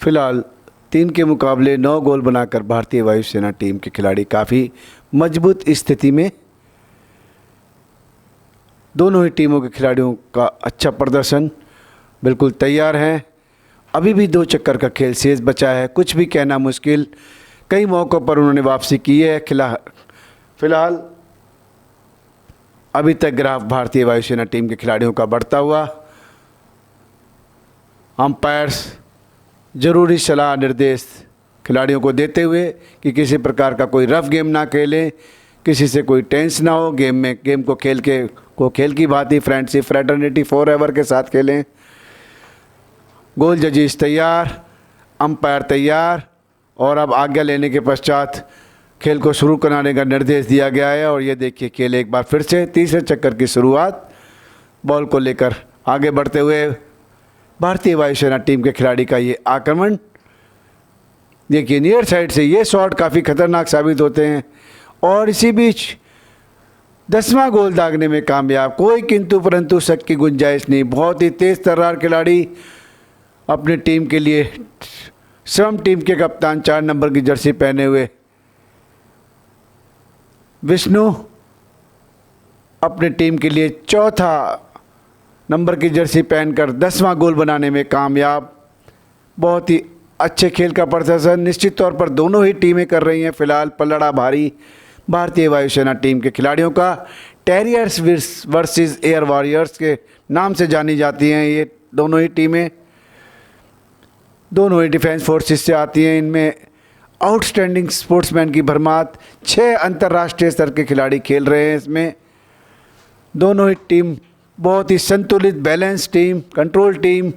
फ़िलहाल 3 के मुकाबले 9 गोल बनाकर भारतीय वायुसेना टीम के खिलाड़ी काफ़ी मजबूत स्थिति में, दोनों ही टीमों के खिलाड़ियों का अच्छा प्रदर्शन, बिल्कुल तैयार हैं। अभी भी 2 चक्कर का खेल शेष बचा है, कुछ भी कहना मुश्किल। कई मौक़ों पर उन्होंने वापसी की है। फ़िलहाल अभी तक ग्राफ भारतीय वायुसेना टीम के खिलाड़ियों का बढ़ता हुआ। अंपायर्स ज़रूरी सलाह निर्देश खिलाड़ियों को देते हुए कि किसी प्रकार का कोई रफ गेम ना खेलें, किसी से कोई टेंस ना हो, गेम को खेल की भांति फ्रेंडशिप फ्रेटर्निटी फॉरएवर के साथ खेलें। गोल जजेस तैयार, अंपायर तैयार, और अब आज्ञा लेने के पश्चात खेल को शुरू कराने का निर्देश दिया गया है। और ये देखिए, खेल एक बार फिर से तीसरे चक्कर की शुरुआत, बॉल को लेकर आगे बढ़ते हुए भारतीय वायुसेना टीम के खिलाड़ी का ये आक्रमण। देखिए, नियर साइड से ये शॉट काफ़ी खतरनाक साबित होते हैं, और इसी बीच 10वां गोल दागने में कामयाब। कोई किंतु परंतु शक की गुंजाइश नहीं। बहुत ही तेज़ तर्रार खिलाड़ी अपने टीम के लिए, स्वयं टीम के कप्तान 4 नंबर की जर्सी पहने हुए विष्णु अपने टीम के लिए 4था नंबर की जर्सी पहनकर 10वां गोल बनाने में कामयाब। बहुत ही अच्छे खेल का प्रदर्शन निश्चित तौर पर दोनों ही टीमें कर रही हैं। फिलहाल पलड़ा भारी भारतीय वायुसेना टीम के खिलाड़ियों का। टेरियर्स वर्सेस एयर वॉरियर्स के नाम से जानी जाती हैं ये दोनों ही टीमें। दोनों ही डिफेंस फोर्सेस से आती हैं। इनमें आउटस्टैंडिंग स्पोर्ट्समैन की भरमार, 6 अंतर्राष्ट्रीय स्तर के खिलाड़ी खेल रहे हैं इसमें। दोनों ही टीम बहुत ही संतुलित, बैलेंस टीम, कंट्रोल टीम।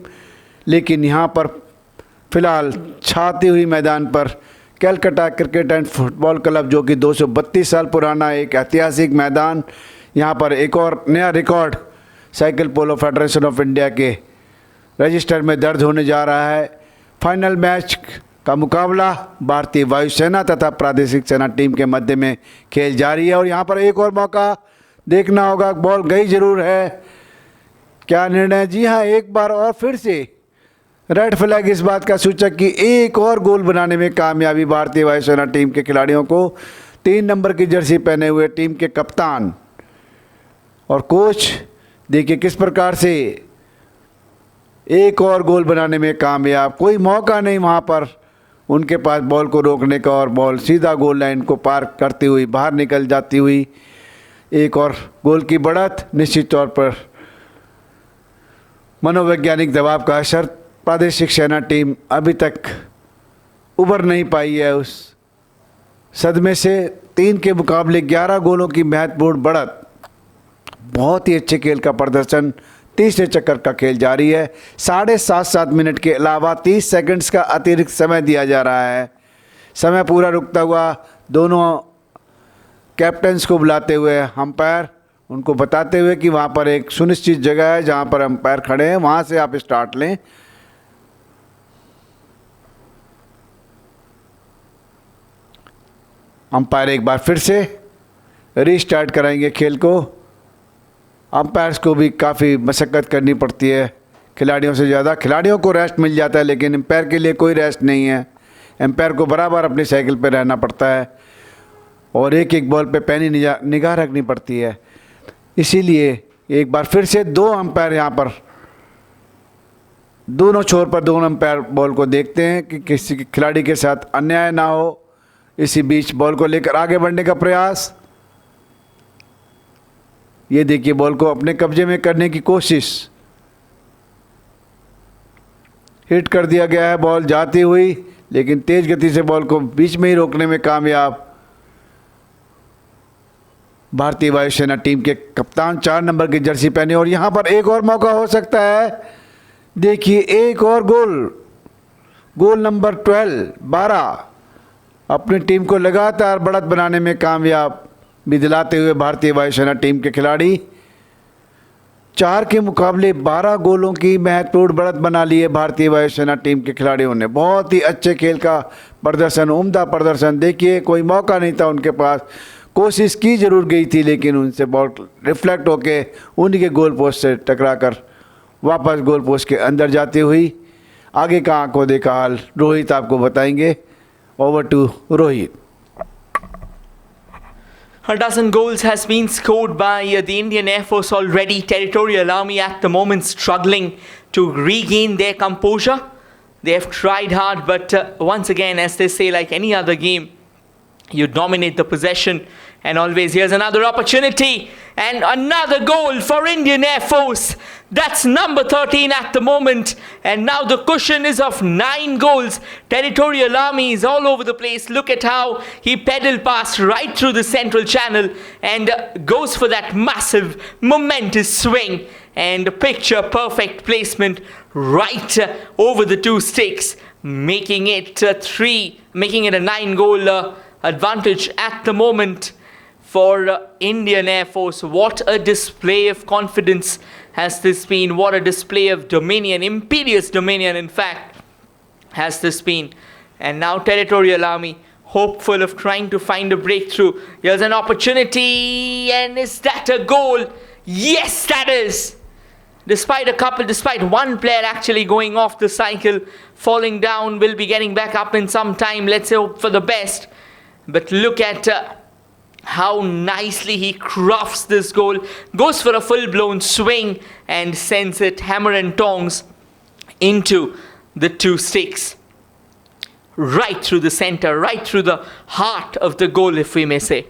लेकिन यहाँ पर फ़िलहाल छाती हुई मैदान पर Calcutta cricket and football club, जो कि 232 साल पुराना एक ऐतिहासिक मैदान, यहाँ पर एक और नया record cycle polo federation of India के रजिस्टर में दर्ज होने जा रहा है। फाइनल मैच का मुकाबला भारतीय वायुसेना तथा प्रादेशिक सेना टीम के मध्य में खेल जारी है। और यहाँ पर एक और मौका देखना होगा। बॉल गई जरूर है, क्या निर्णय? जी हाँ, एक बार और फिर से रेड फ्लैग इस बात का सूचक कि एक और गोल बनाने में कामयाबी भारतीय वायुसेना टीम के खिलाड़ियों को। 3 नंबर की जर्सी पहने हुए टीम के कप्तान और कोच देखिए किस प्रकार से एक और गोल बनाने में कामयाब। कोई मौका नहीं वहाँ पर उनके पास बॉल को रोकने का, और बॉल सीधा गोल लाइन को पार करती हुई बाहर निकल जाती हुई। एक और गोल की बढ़त, निश्चित तौर पर मनोवैज्ञानिक दबाव का असर। प्रादेशिक सेना टीम अभी तक उभर नहीं पाई है उस सदमे से। 3 के मुकाबले 11 गोलों की महत्वपूर्ण बढ़त। बहुत ही अच्छे खेल का प्रदर्शन। तीसरे चक्कर का खेल जारी है। 7.5 मिनट के अलावा 30 सेकंड्स का अतिरिक्त समय दिया जा रहा है। समय पूरा रुकता हुआ दोनों कैप्टन्स को बुलाते हुए अंपायर उनको बताते हुए कि वहाँ पर एक सुनिश्चित जगह है जहाँ पर अंपायर खड़े हैं, वहाँ से आप स्टार्ट लें। अंपायर एक बार फिर से रीस्टार्ट कराएंगे खेल को। अंपायर्स को भी काफ़ी मशक्क़त करनी पड़ती है खिलाड़ियों से ज़्यादा। खिलाड़ियों को रेस्ट मिल जाता है लेकिन एम्पायर के लिए कोई रेस्ट नहीं है। एम्पायर को बराबर अपनी साइकिल पर रहना पड़ता है और एक एक बॉल पे पैनी निगाह रखनी पड़ती है। इसीलिए एक बार फिर से दो अंपायर यहाँ पर दोनों छोर पर दोनों अंपायर बॉल को देखते हैं कि किसी खिलाड़ी के साथ अन्याय ना हो। इसी बीच बॉल को लेकर आगे बढ़ने का प्रयास। ये देखिए बॉल को अपने कब्जे में करने की कोशिश। हिट कर दिया गया है बॉल जाती हुई, लेकिन तेज गति से बॉल को बीच में ही रोकने में कामयाब भारतीय वायुसेना टीम के कप्तान 4 नंबर की जर्सी पहने। और यहाँ पर एक और मौका हो सकता है। देखिए एक और गोल नंबर 12 अपनी टीम को लगातार बढ़त बनाने में कामयाब भी दिलाते हुए भारतीय वायुसेना टीम के खिलाड़ी 4 के मुकाबले 12 गोलों की महत्वपूर्ण बढ़त बना ली है भारतीय वायुसेना टीम के खिलाड़ियों ने। बहुत ही अच्छे खेल का प्रदर्शन, उम्दा प्रदर्शन। देखिए कोई मौका नहीं था उनके पास, कोशिश की जरूर गई थी लेकिन उनसे बॉल रिफ्लेक्ट होके उन्हीं के गोल पोस्ट से टकराकर वापस गोल पोस्ट के अंदर जाती हुई। आगे का आंखों देखा हाल रोहित आपको बताएंगे। Over to Rohit. A dozen goals has been scored by the Indian Air Force already. Territorial Army at the moment struggling to regain their composure. They have tried hard, but once again, as they say, like any other game, you dominate the possession. And always, here's another opportunity and another goal for Indian Air Force. That's number 13 at the moment. And now the cushion is of 9 goals. Territorial Army is all over the place. Look at how he pedaled past right through the central channel and goes for that massive, momentous swing. And picture perfect placement right over the 2 sticks, making it a 9-goal advantage at the moment for Indian Air Force. What a display of confidence has this been. What a display of dominion, imperious dominion in fact, has this been. And now Territorial Army hopeful of trying to find a breakthrough. Here's an opportunity, and is that a goal? Yes, that is. Despite one player actually going off the cycle, falling down, will be getting back up in some time. Let's hope for the best. But look at how nicely he crafts this goal. Goes for a full-blown swing and sends it hammer and tongs into the 2 sticks. Right through the center, right through the heart of the goal, if we may say.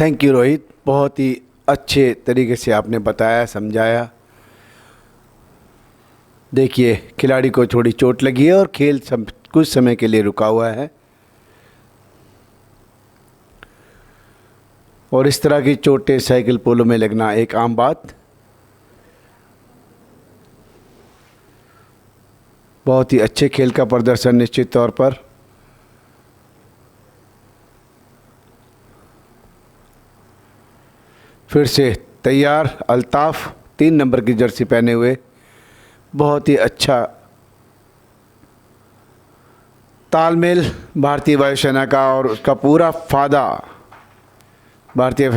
Thank you Rohit, बहुत ही अच्छे तरीके से आपने बताया, समझाया। देखिए खिलाड़ी को थोड़ी चोट लगी है और खेल कुछ समय के लिए रुका हुआ है। और इस तरह की चोटें साइकिल पोलो में लगना एक आम बात। बहुत ही अच्छे खेल का प्रदर्शन निश्चित तौर पर। फिर से तैयार अल्ताफ 3 नंबर की जर्सी पहने हुए। बहुत ही अच्छा तालमेल भारतीय वायुसेना का और उसका पूरा फायदा भारतीय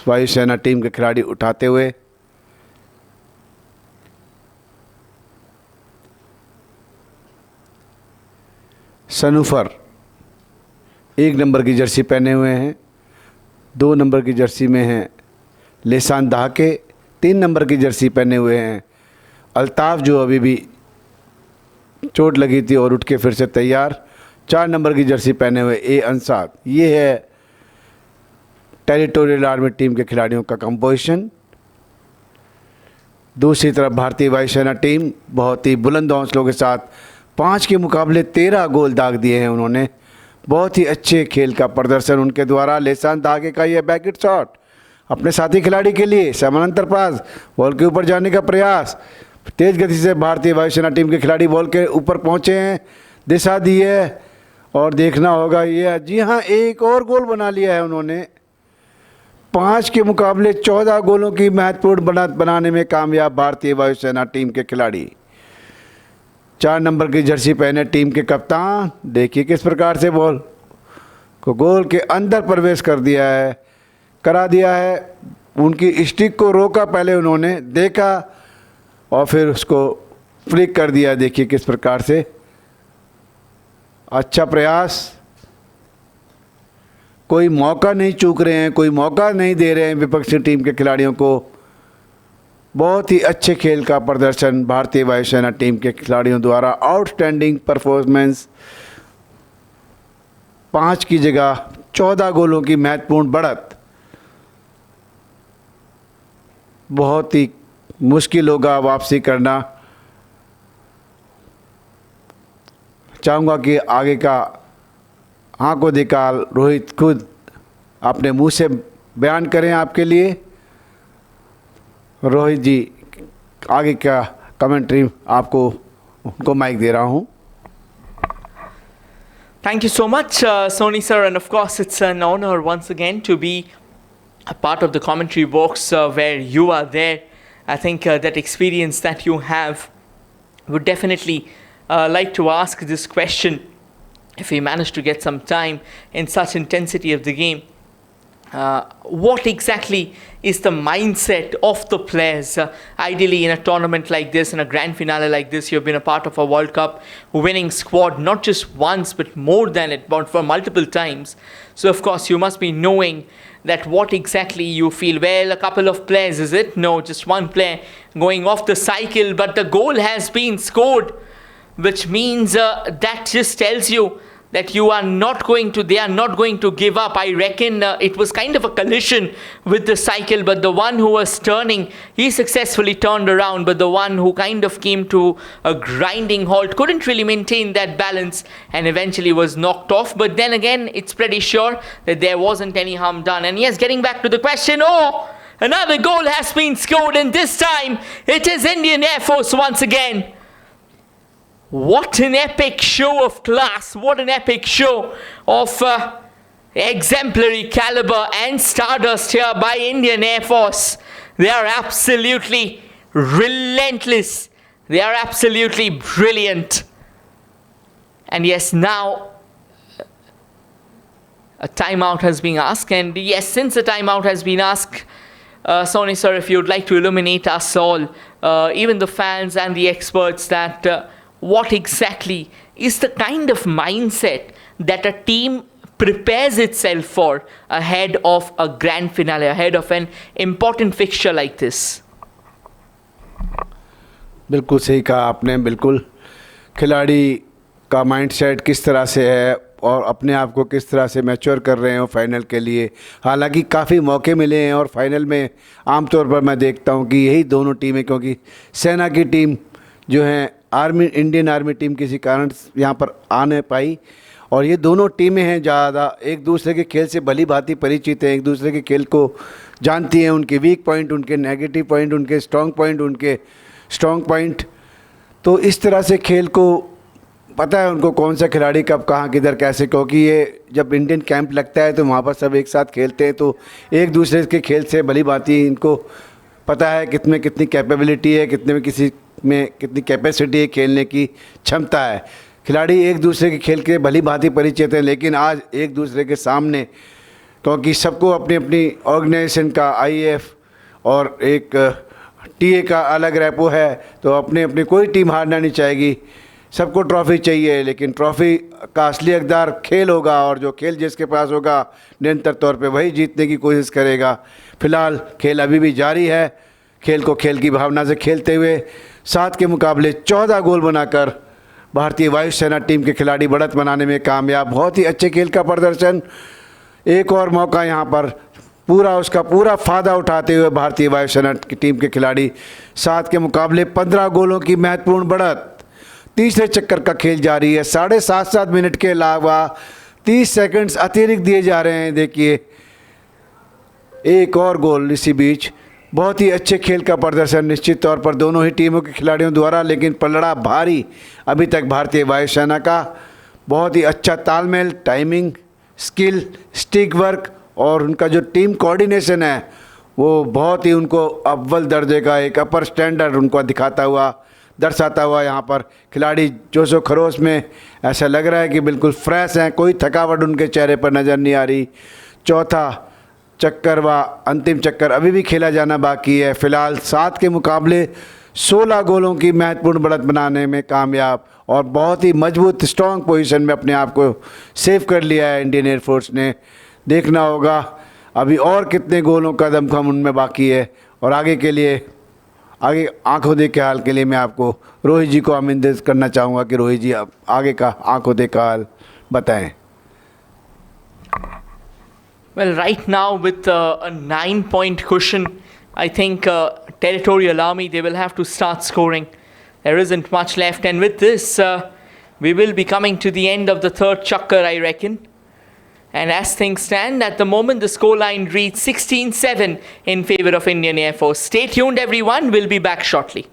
वायुसेना टीम के खिलाड़ी उठाते हुए। सनूफर 1 नंबर की जर्सी पहने हुए हैं। 2 नंबर की जर्सी में हैं लेसान दहाके, 3 नंबर की जर्सी पहने हुए हैं अल्ताफ, जो अभी भी चोट लगी थी और उठ के फिर से तैयार। 4 नंबर की जर्सी पहने हुए ए अंसार। ये है टेरिटोरियल आर्मी टीम के खिलाड़ियों का कंपोजिशन। दूसरी तरफ भारतीय वायुसेना टीम बहुत ही बुलंद हौसलों के साथ 5 के मुकाबले 13 गोल दाग दिए हैं उन्होंने। बहुत ही अच्छे खेल का प्रदर्शन उनके द्वारा। लेसान दहाके का यह बैकेट शॉट अपने साथी खिलाड़ी के लिए, समानांतर पास, बॉल के ऊपर जाने का प्रयास। तेज गति से भारतीय वायुसेना टीम के खिलाड़ी बॉल के ऊपर पहुंचे हैं। दिशा दी है और देखना होगा ये। जी हाँ, एक और गोल बना लिया है उन्होंने। 5 के मुकाबले 14 गोलों की महत्वपूर्ण बनाने में कामयाब भारतीय वायुसेना टीम के खिलाड़ी। 4 नंबर की जर्सी पहने टीम के कप्तान, देखिए किस प्रकार से बॉल को गोल के अंदर प्रवेश करा दिया है। उनकी स्टिक को रोका, पहले उन्होंने देखा और फिर उसको फ्लिक कर दिया। देखिए किस प्रकार से, अच्छा प्रयास। कोई मौका नहीं चूक रहे हैं, कोई मौका नहीं दे रहे हैं विपक्षी टीम के खिलाड़ियों को। बहुत ही अच्छे खेल का प्रदर्शन भारतीय वायुसेना टीम के खिलाड़ियों द्वारा। Outstanding performance. 5 की जगह 14 गोलों की महत्वपूर्ण बढ़त। बहुत ही मुश्किल होगा वापसी करना। चाहूँगा कि आगे का आंखों देखा रोहित खुद अपने मुंह से बयान करें आपके लिए। रोहित जी, आगे का कमेंट्री आपको उनको माइक दे रहा हूँ। Thank you so much, Sony sir, and of course it's an honor once again to be a part of the commentary box where you are there. I think that experience that you have would definitely like to ask this question if we manage to get some time in such intensity of the game. What exactly is the mindset of the players? Ideally, in a tournament like this, in a grand finale like this, you've been a part of a World Cup winning squad, not just once, but more than it, but for multiple times. So, of course, you must be knowing that what exactly you feel. Well, a couple of players, is it? No, just one player going off the cycle, but the goal has been scored, which means that just tells you that they are not going to give up. I reckon it was kind of a collision with the cycle, but the one who was turning, he successfully turned around, but the one who kind of came to a grinding halt couldn't really maintain that balance and eventually was knocked off. But then again, it's pretty sure that there wasn't any harm done. And yes, getting back to the question, another goal has been scored, and this time it is Indian Air Force once again. What an epic show of class, what an epic show of exemplary caliber and stardust here by Indian Air Force. They are absolutely relentless. They are absolutely brilliant. And yes, now a timeout has been asked. And yes, since a timeout has been asked, Sony sir, if you would like to illuminate us all, even the fans and the experts, that what exactly is the kind of mindset that a team prepares itself for ahead of a grand finale, ahead of an important fixture like this? बिल्कुल सही कहा आपने। बिल्कुल, खिलाड़ी का mindset किस तरह से है और अपने आप को किस तरह से मैच्योर कर रहे हैं फाइनल के लिए। हालांकि काफ़ी मौके मिले हैं और फाइनल में आमतौर पर मैं देखता हूं कि यही दोनों टीमें, क्योंकि सेना की टीम जो है इंडियन आर्मी टीम किसी कारण यहाँ पर आ नहीं पाई, और ये दोनों टीमें हैं ज़्यादा एक दूसरे के खेल से भली भांति परिचित हैं, एक दूसरे के खेल को जानती हैं, उनके वीक पॉइंट, उनके नेगेटिव पॉइंट, उनके स्ट्रॉन्ग पॉइंट, उनके स्ट्रॉन्ग पॉइंट। तो इस तरह से खेल को पता है उनको कौन सा खिलाड़ी कब कहाँ किधर कैसे, क्योंकि ये जब इंडियन कैंप लगता है तो वहाँ पर सब एक साथ खेलते हैं, तो एक दूसरे के खेल से भली भांति इनको पता है कितने कितनी कैपेबिलिटी है, कितने में किसी में कितनी कैपेसिटी है, खेलने की क्षमता है। खिलाड़ी एक दूसरे के खेल के भली भांति परिचित हैं, लेकिन आज एक दूसरे के सामने, क्योंकि सबको अपनी अपनी ऑर्गेनाइजेशन का IAF और एक TA का अलग रेपो है, तो अपने अपने कोई टीम हारना नहीं चाहेगी, सबको ट्रॉफ़ी चाहिए, लेकिन ट्रॉफ़ी का असली हकदार खेल होगा, और जो खेल जिसके पास होगा निरंतर तौर पे वही जीतने की कोशिश करेगा। फ़िलहाल खेल अभी भी जारी है, खेल को खेल की भावना से खेलते हुए 7 के मुकाबले 14 गोल बनाकर भारतीय वायुसेना टीम के खिलाड़ी बढ़त बनाने में कामयाब। बहुत ही अच्छे खेल का प्रदर्शन, एक और मौका यहाँ पर उसका पूरा फ़ायदा उठाते हुए भारतीय वायुसेना की टीम के खिलाड़ी 7 के मुकाबले 15 गोलों की महत्वपूर्ण बढ़त। तीसरे चक्कर का खेल जारी है, 7.5 मिनट के अलावा 30 सेकंड्स अतिरिक्त दिए जा रहे हैं। देखिए एक और गोल इसी बीच बहुत ही अच्छे खेल का प्रदर्शन निश्चित तौर पर दोनों ही टीमों के खिलाड़ियों द्वारा, लेकिन पलड़ा भारी अभी तक भारतीय वायुसेना का। बहुत ही अच्छा तालमेल, टाइमिंग, स्किल, स्टिक वर्क और उनका जो टीम कोऑर्डिनेशन है वो बहुत ही उनको अव्वल दर्जे का, एक अपर स्टैंडर्ड उनको दर्शाता हुआ यहाँ पर खिलाड़ी जोशो खरोश में ऐसा लग रहा है कि बिल्कुल फ्रेश हैं, कोई थकावट उनके चेहरे पर नज़र नहीं आ रही। चौथा चक्कर व अंतिम चक्कर अभी भी खेला जाना बाकी है। फिलहाल 7 के मुकाबले 16 गोलों की महत्वपूर्ण बढ़त बनाने में कामयाब और बहुत ही मजबूत स्ट्रॉन्ग पोजीशन में अपने आप को सेव कर लिया है इंडियन एयरफोर्स ने। देखना होगा अभी और कितने गोलों का दमखम उनमें बाकी है, और आगे के लिए, आगे आंखों देख के हाल के लिए मैं आपको रोहित जी को आमंत्रित करना चाहूँगा कि रोहित जी आप आगे का आंखों देख का हाल बताएं। Well, right now with a 9-point cushion, I think Territorial Army, they will have to start scoring. There isn't much left, and with this, we will be coming to the end of the third chakkar, I reckon. And as things stand at the moment, the scoreline reads 16-7 in favor of Indian Air Force. Stay tuned, everyone. We'll be back shortly.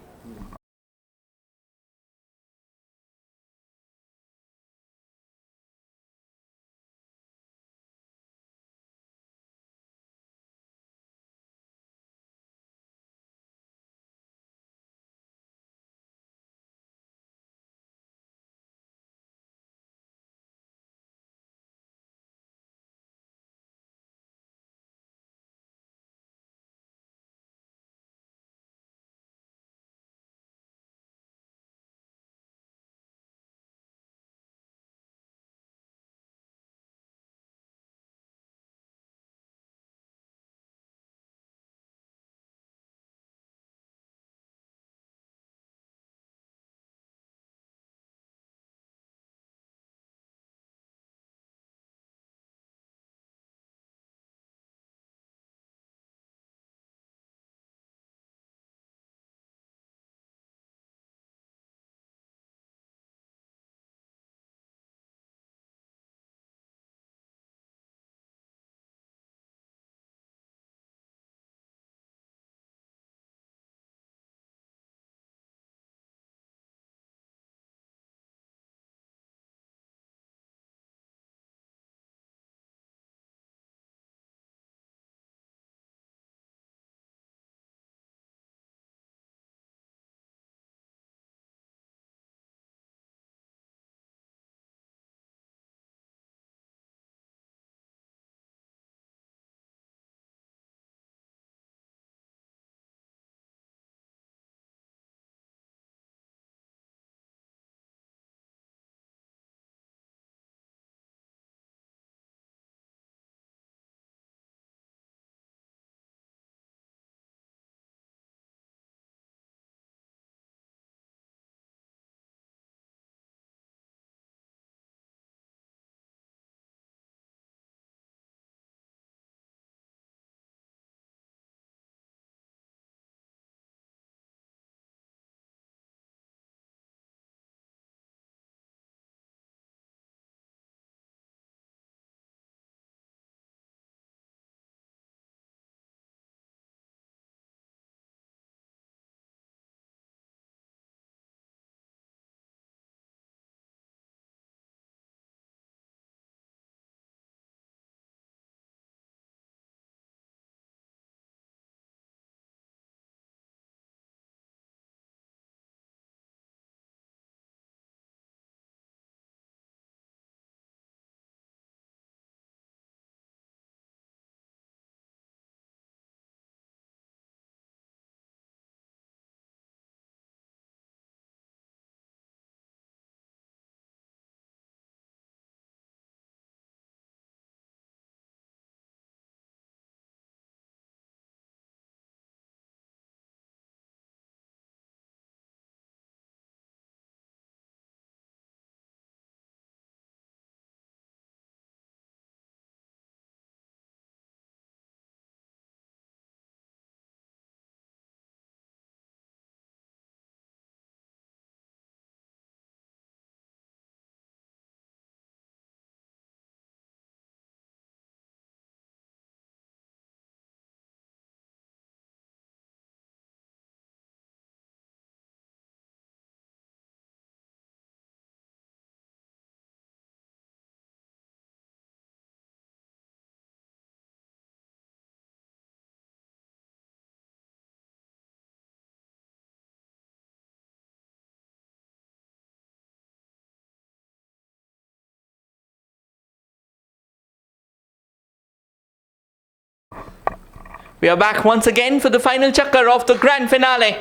We are back once again for the final chakkar of the grand finale.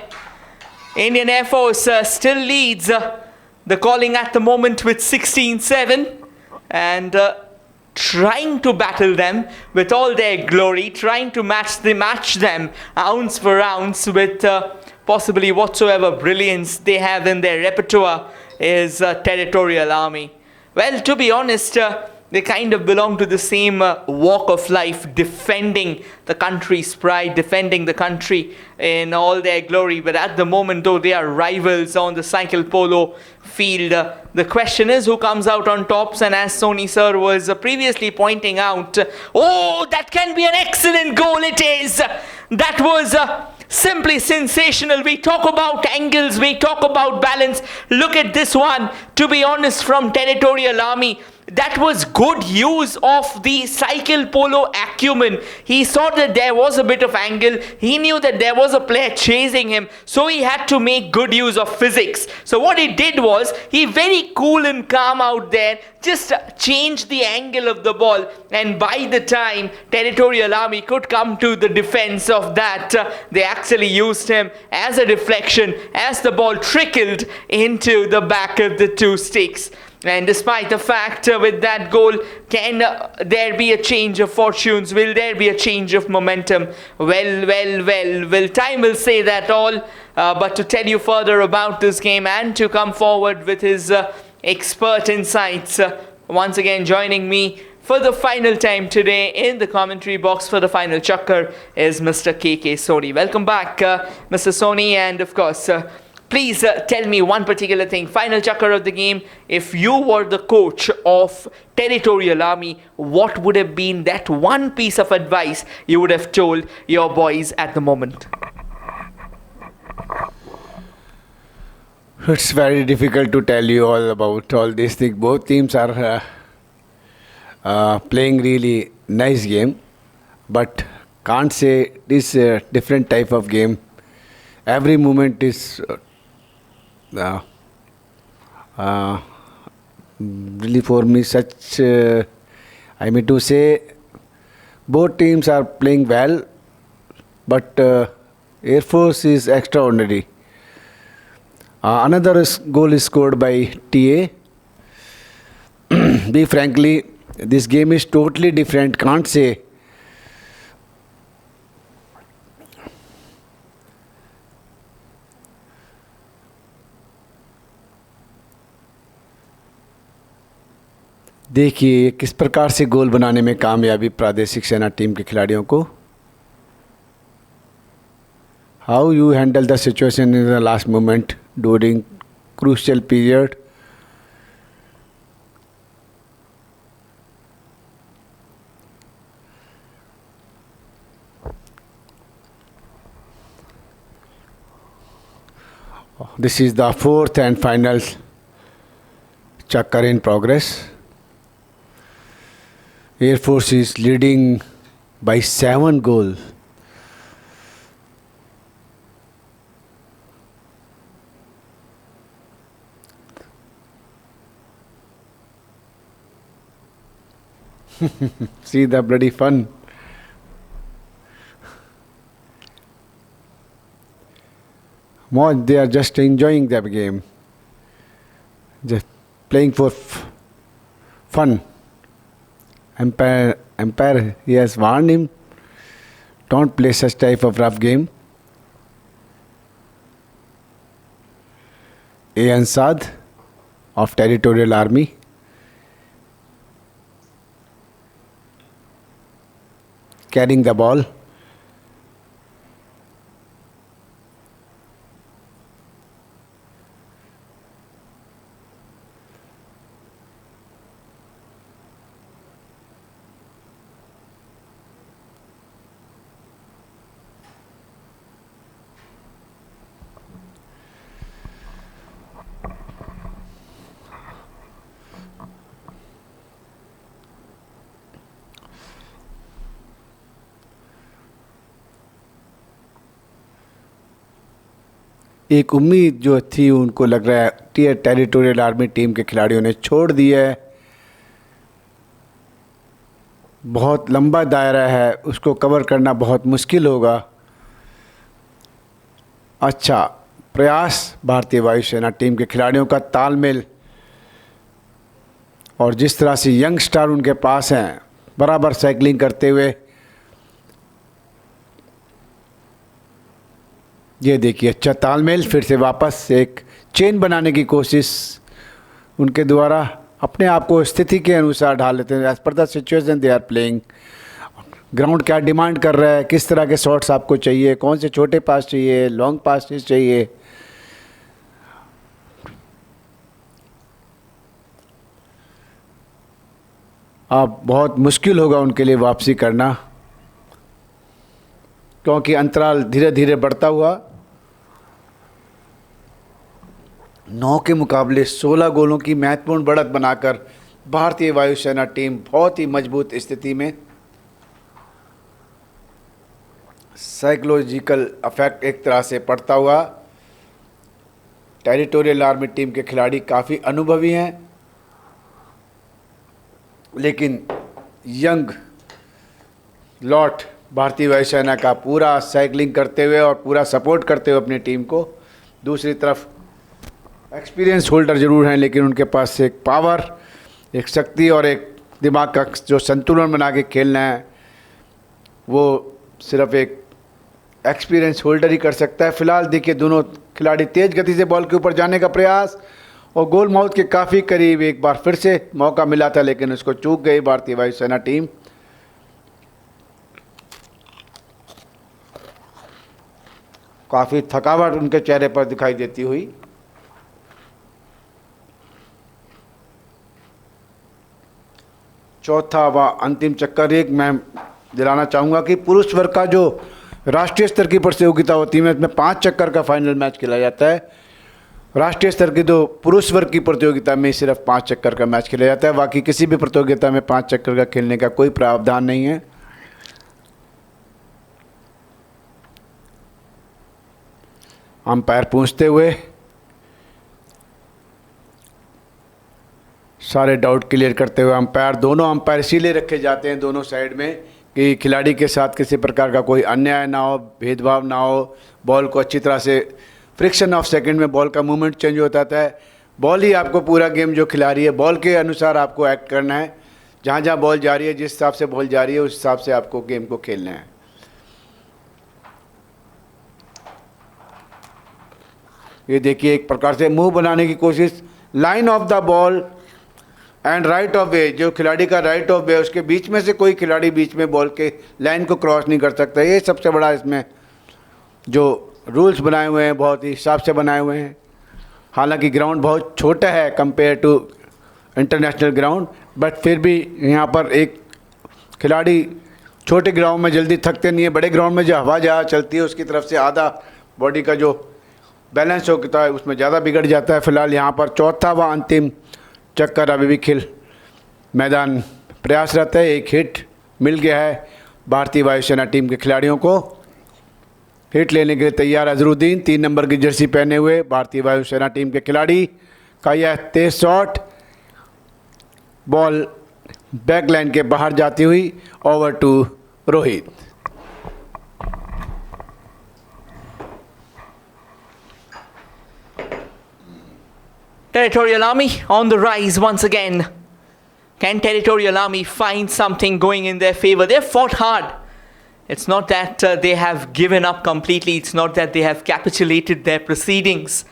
Indian Air Force still leads the calling at the moment with 16-7 and trying to battle them with all their glory, trying to match them ounce for ounce with possibly whatsoever brilliance they have in their repertoire is Territorial Army. Well, to be honest, they kind of belong to the same walk of life, defending the country's pride, defending the country in all their glory. But at the moment, though, they are rivals on the cycle polo field. The question is who comes out on tops, and as Sony sir was previously pointing out, oh, that can be an excellent goal, it is. That was simply sensational. We talk about angles, we talk about balance. Look at this one, to be honest, from Territorial Army. That was good use of the cycle polo acumen. He saw that there was a bit of angle. He knew that there was a player chasing him. So he had to make good use of physics. So what he did was, he very cool and calm out there, just changed the angle of the ball. And by the time Territorial Army could come to the defense of that, they actually used him as a deflection as the ball trickled into the back of the two sticks. And despite the fact with that goal, can there be a change of fortunes? Will there be a change of momentum? Well, time will say that all. But to tell you further about this game and to come forward with his expert insights, once again joining me for the final time today in the commentary box for the final chakkar is Mr. KK Soni. Welcome back, Mr. Soni, and of course, please tell me one particular thing. Final chakkar of the game. If you were the coach of Territorial Army, what would have been that one piece of advice you would have told your boys at the moment? It's very difficult to tell you all about all these things. Both teams are playing really nice game, but can't say this different type of game. Every moment is really for me such, I mean to say, both teams are playing well, but Air Force is extraordinary. Another goal is scored by TA. Be frankly, this game is totally different, can't say. देखिए किस प्रकार से गोल बनाने में कामयाबी प्रादेशिक सेना team के खिलाड़ियों को. How you handle the situation in the last moment during crucial period. This is the fourth and final chakkar in progress. Air Force is leading by 7 goals. See the bloody fun. More, they are just enjoying the game. Just playing for fun. Umpire, he has warned him, don't play such type of rough game. A. Ansad of Territorial Army. Carrying the ball. एक उम्मीद जो थी उनको लग रहा है territorial army team के खिलाड़ियों ने छोड़ दी है. बहुत लंबा दायरा है, उसको कवर करना बहुत मुश्किल होगा। अच्छा प्रयास भारतीय वायुसेना टीम के खिलाड़ियों का, तालमेल और जिस तरह से यंग स्टार उनके पास हैं बराबर साइकिलिंग करते हुए। ये देखिए अच्छा तालमेल, फिर से वापस एक चेन बनाने की कोशिश उनके द्वारा, अपने आप को स्थिति के अनुसार ढाल लेते हैं। As per the situation they are playing. Ground क्या डिमांड कर रहा है, किस तरह के शॉट्स आपको चाहिए, कौन से छोटे पास चाहिए, लॉन्ग पास चाहिए। अब बहुत मुश्किल होगा उनके लिए वापसी करना, क्योंकि अंतराल धीरे धीरे बढ़ता हुआ 9 के मुकाबले 16 गोलों की महत्वपूर्ण बढ़त बनाकर भारतीय वायुसेना टीम बहुत ही मजबूत स्थिति में। साइकोलॉजिकल इफेक्ट एक तरह से पड़ता हुआ। टेरिटोरियल आर्मी टीम के खिलाड़ी काफ़ी अनुभवी हैं, लेकिन यंग लॉट भारतीय वायुसेना का पूरा साइकिलिंग करते हुए और पूरा सपोर्ट करते हुए अपनी टीम को। दूसरी तरफ एक्सपीरियंस होल्डर ज़रूर हैं, लेकिन उनके पास एक पावर, एक शक्ति और एक दिमाग का जो संतुलन बना के खेलना है वो सिर्फ एक एक्सपीरियंस होल्डर ही कर सकता है। फिलहाल देखिए दोनों खिलाड़ी तेज़ गति से बॉल के ऊपर जाने का प्रयास, और गोल माउथ के काफ़ी करीब एक बार फिर से मौका मिला था, लेकिन उसको चूक गई भारतीय वायुसेना टीम। काफ़ी थकावट उनके चेहरे पर दिखाई देती हुई। चौथा व अंतिम चक्कर एक मैं दिलाना चाहूँगा कि पुरुष वर्ग का जो राष्ट्रीय स्तर की प्रतियोगिता होती है इसमें 5 चक्कर का फाइनल मैच खेला जाता है। राष्ट्रीय स्तर की तो पुरुष वर्ग की प्रतियोगिता में सिर्फ 5 चक्कर का मैच खेला जाता है, बाकी किसी भी प्रतियोगिता में 5 चक्कर का खेलने का कोई प्रावधान नहीं है। अंपायर पूछते हुए सारे डाउट क्लियर करते हुए अंपायर, दोनों अंपायर इसीलिए रखे जाते हैं दोनों साइड में कि खिलाड़ी के साथ किसी प्रकार का कोई अन्याय ना हो, भेदभाव ना हो। बॉल को अच्छी तरह से फ्रिक्शन ऑफ सेकंड में बॉल का मूवमेंट चेंज होता है। बॉल ही आपको पूरा गेम जो खिला रही है, बॉल के अनुसार आपको एक्ट करना है। जहाँ जहाँ बॉल जा रही है, जिस हिसाब से बॉल जा रही है, उस हिसाब से आपको गेम को खेलना है। ये देखिए एक प्रकार से मूव बनाने की कोशिश, line of the ball and right of वे, जो खिलाड़ी का राइट ऑफ वे उसके बीच में से कोई खिलाड़ी बीच में बॉल के लाइन को क्रॉस नहीं कर सकता। ये सबसे बड़ा इसमें जो रूल्स बनाए हुए हैं बहुत ही हिसाब से बनाए हुए हैं। हालांकि ग्राउंड बहुत छोटा है compare to international ground, but फिर भी यहाँ पर एक खिलाड़ी छोटे ग्राउंड में जल्दी थकते नहीं है। बड़े ग्राउंड में जो हवा ज़्यादा चलती है उसकी तरफ से आधा बॉडी का जो बैलेंस होता है उसमें ज़्यादा बिगड़ जाता है। फिलहाल यहाँ पर चौथा व अंतिम चक्कर अभी भी खेल मैदान प्रयासरत है। एक हिट मिल गया है भारतीय वायुसेना टीम के खिलाड़ियों को। हिट लेने के लिए तैयार अजरुद्दीन, 3 नंबर की जर्सी पहने हुए भारतीय वायुसेना टीम के खिलाड़ी का यह तेज शॉट, बॉल बैक लाइन के बाहर जाती हुई over to Rohit. Territorial Army on the rise once again. Can Territorial Army find something going in their favor? They've fought hard. It's not that they have given up completely. It's not that they have capitulated their proceedings.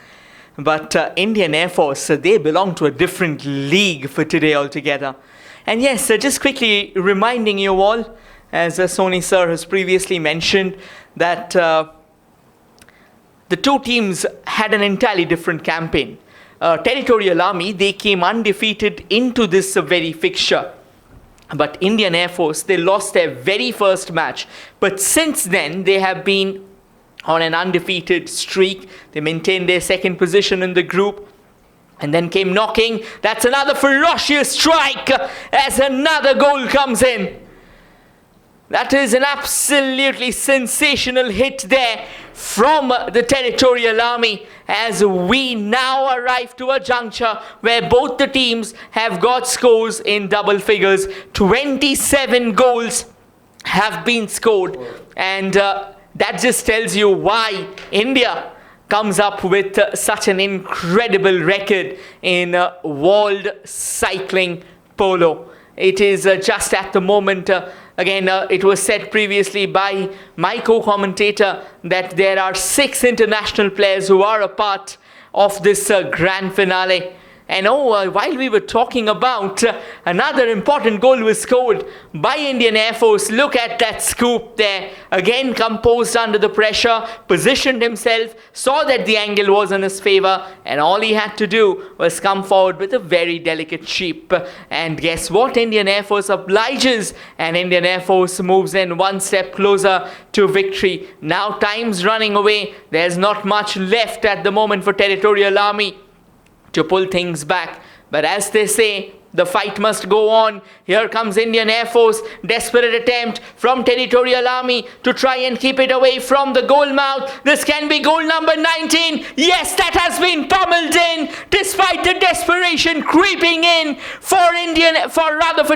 But Indian Air Force, they belong to a different league for today altogether. And yes, just quickly reminding you all, as Soni sir has previously mentioned, that the two teams had an entirely different campaign. Territorial Army, they came undefeated into this very fixture. But Indian Air Force, they lost their very first match. But since then, they have been on an undefeated streak. They maintained their second position in the group. And then came knocking. That's another ferocious strike as another goal comes in. That is an absolutely sensational hit there from the Territorial Army, as we now arrive to a juncture where both the teams have got scores in double figures. 27 goals have been scored, and that just tells you why India comes up with such an incredible record in world cycling polo. It is just at the moment, again, it was said previously by my co-commentator that there are 6 international players who are a part of this grand finale. And while we were talking about another important goal was scored by Indian Air Force. Look at that scoop there. Again, composed under the pressure, positioned himself, saw that the angle was in his favor, and all he had to do was come forward with a very delicate chip. And guess what? Indian Air Force obliges, and Indian Air Force moves in one step closer to victory. Now time's running away. There's not much left at the moment for Territorial Army to pull things back. But as they say, the fight must go on. Here comes Indian Air Force. Desperate attempt from Territorial Army to try and keep it away from the goal mouth. This can be goal number 19. Yes, that has been pummeled in, despite the desperation creeping in for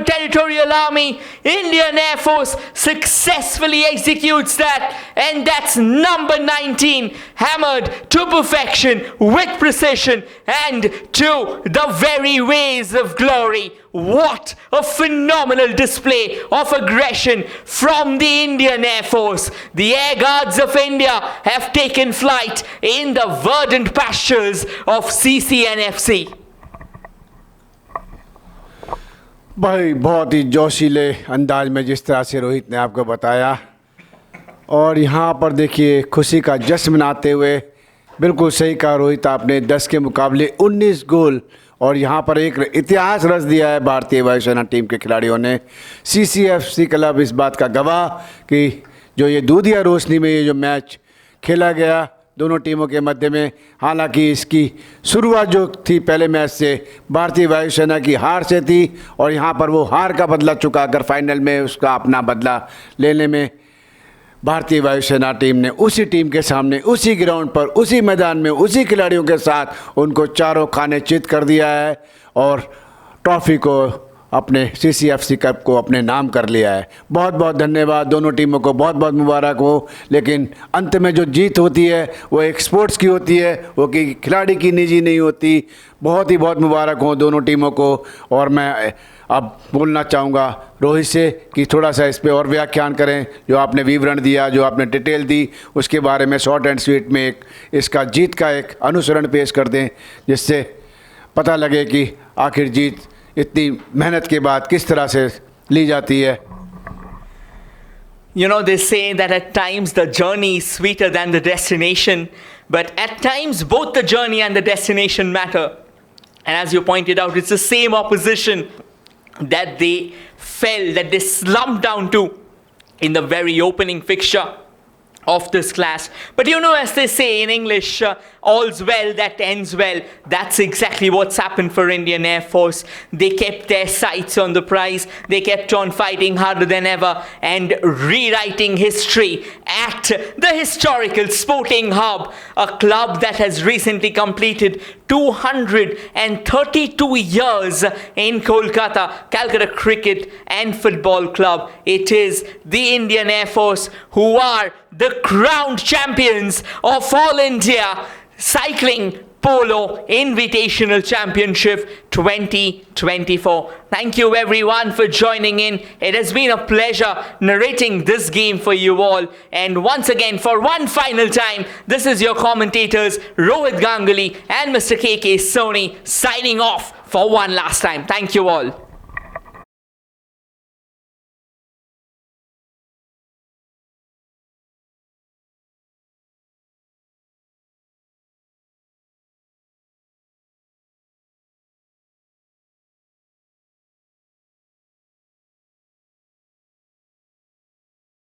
Territorial Army. Indian Air Force successfully executes that, and that's number 19, hammered to perfection with precision and to the very ways of glory. What a phenomenal display of aggression from the Indian Air Force. The Air Guards of India have taken flight in the verdant pastures of CCNFC. भाई बहुत ही जोशीले अंदाज में जिस तरह से रोहित ने आपको बताया, और यहाँ पर देखिए खुशी का जश्न मनाते हुए, बिल्कुल सही कहा रोहित आपने, 10 के मुकाबले 19 गोल, और यहाँ पर एक इतिहास रच दिया है भारतीय वायुसेना टीम के खिलाड़ियों ने। CCFC क्लब इस बात का गवाह कि जो ये दूधिया रोशनी में ये जो मैच खेला गया दोनों टीमों के मध्य में, हालांकि इसकी शुरुआत जो थी पहले मैच से भारतीय वायुसेना की हार से थी, और यहाँ पर वो हार का बदला चुकाकर फाइनल में उसका अपना बदला लेने में भारतीय वायुसेना टीम ने उसी टीम के सामने, उसी ग्राउंड पर, उसी मैदान में, उसी खिलाड़ियों के साथ उनको चारों खाने चित कर दिया है और ट्रॉफी को, अपने CCFC कप को अपने नाम कर लिया है। बहुत बहुत धन्यवाद दोनों टीमों को, बहुत बहुत मुबारक हो। लेकिन अंत में जो जीत होती है वो एक स्पोर्ट्स की होती है, वो कि खिलाड़ी की निजी नहीं होती। बहुत मुबारक हो दोनों टीमों को। और मैं अब बोलना चाहूँगा रोहित से कि थोड़ा सा इस पे और व्याख्यान करें, जो आपने विवरण दिया, जो आपने डिटेल दी, उसके बारे में शॉर्ट एंड स्वीट में एक इसका जीत का एक अनुसरण पेश कर दें, जिससे पता लगे कि आखिर जीत इतनी मेहनत के बाद किस तरह से ली जाती है। You know, they say that at times the journey is sweeter than the destination, but at times both the journey and the destination matter. And as you pointed out, it's the same opposition that they fell, that they slumped down to in the very opening fixture of this clash. But you know, as they say in English, all's well that ends well. That's exactly what's happened for Indian Air Force. They kept their sights on the prize. They kept on fighting harder than ever and rewriting history at the historical Sporting Hub, a club that has recently completed 232 years in Kolkata, Calcutta Cricket and Football Club. It is the Indian Air Force who are the crowned champions of All India Cycling Polo Invitational Championship 2024. Thank you everyone for joining in. It has been a pleasure narrating this game for you all. And once again, for one final time, this is your commentators Rohit Ganguly and Mr. KK Soni signing off for one last time. Thank you all.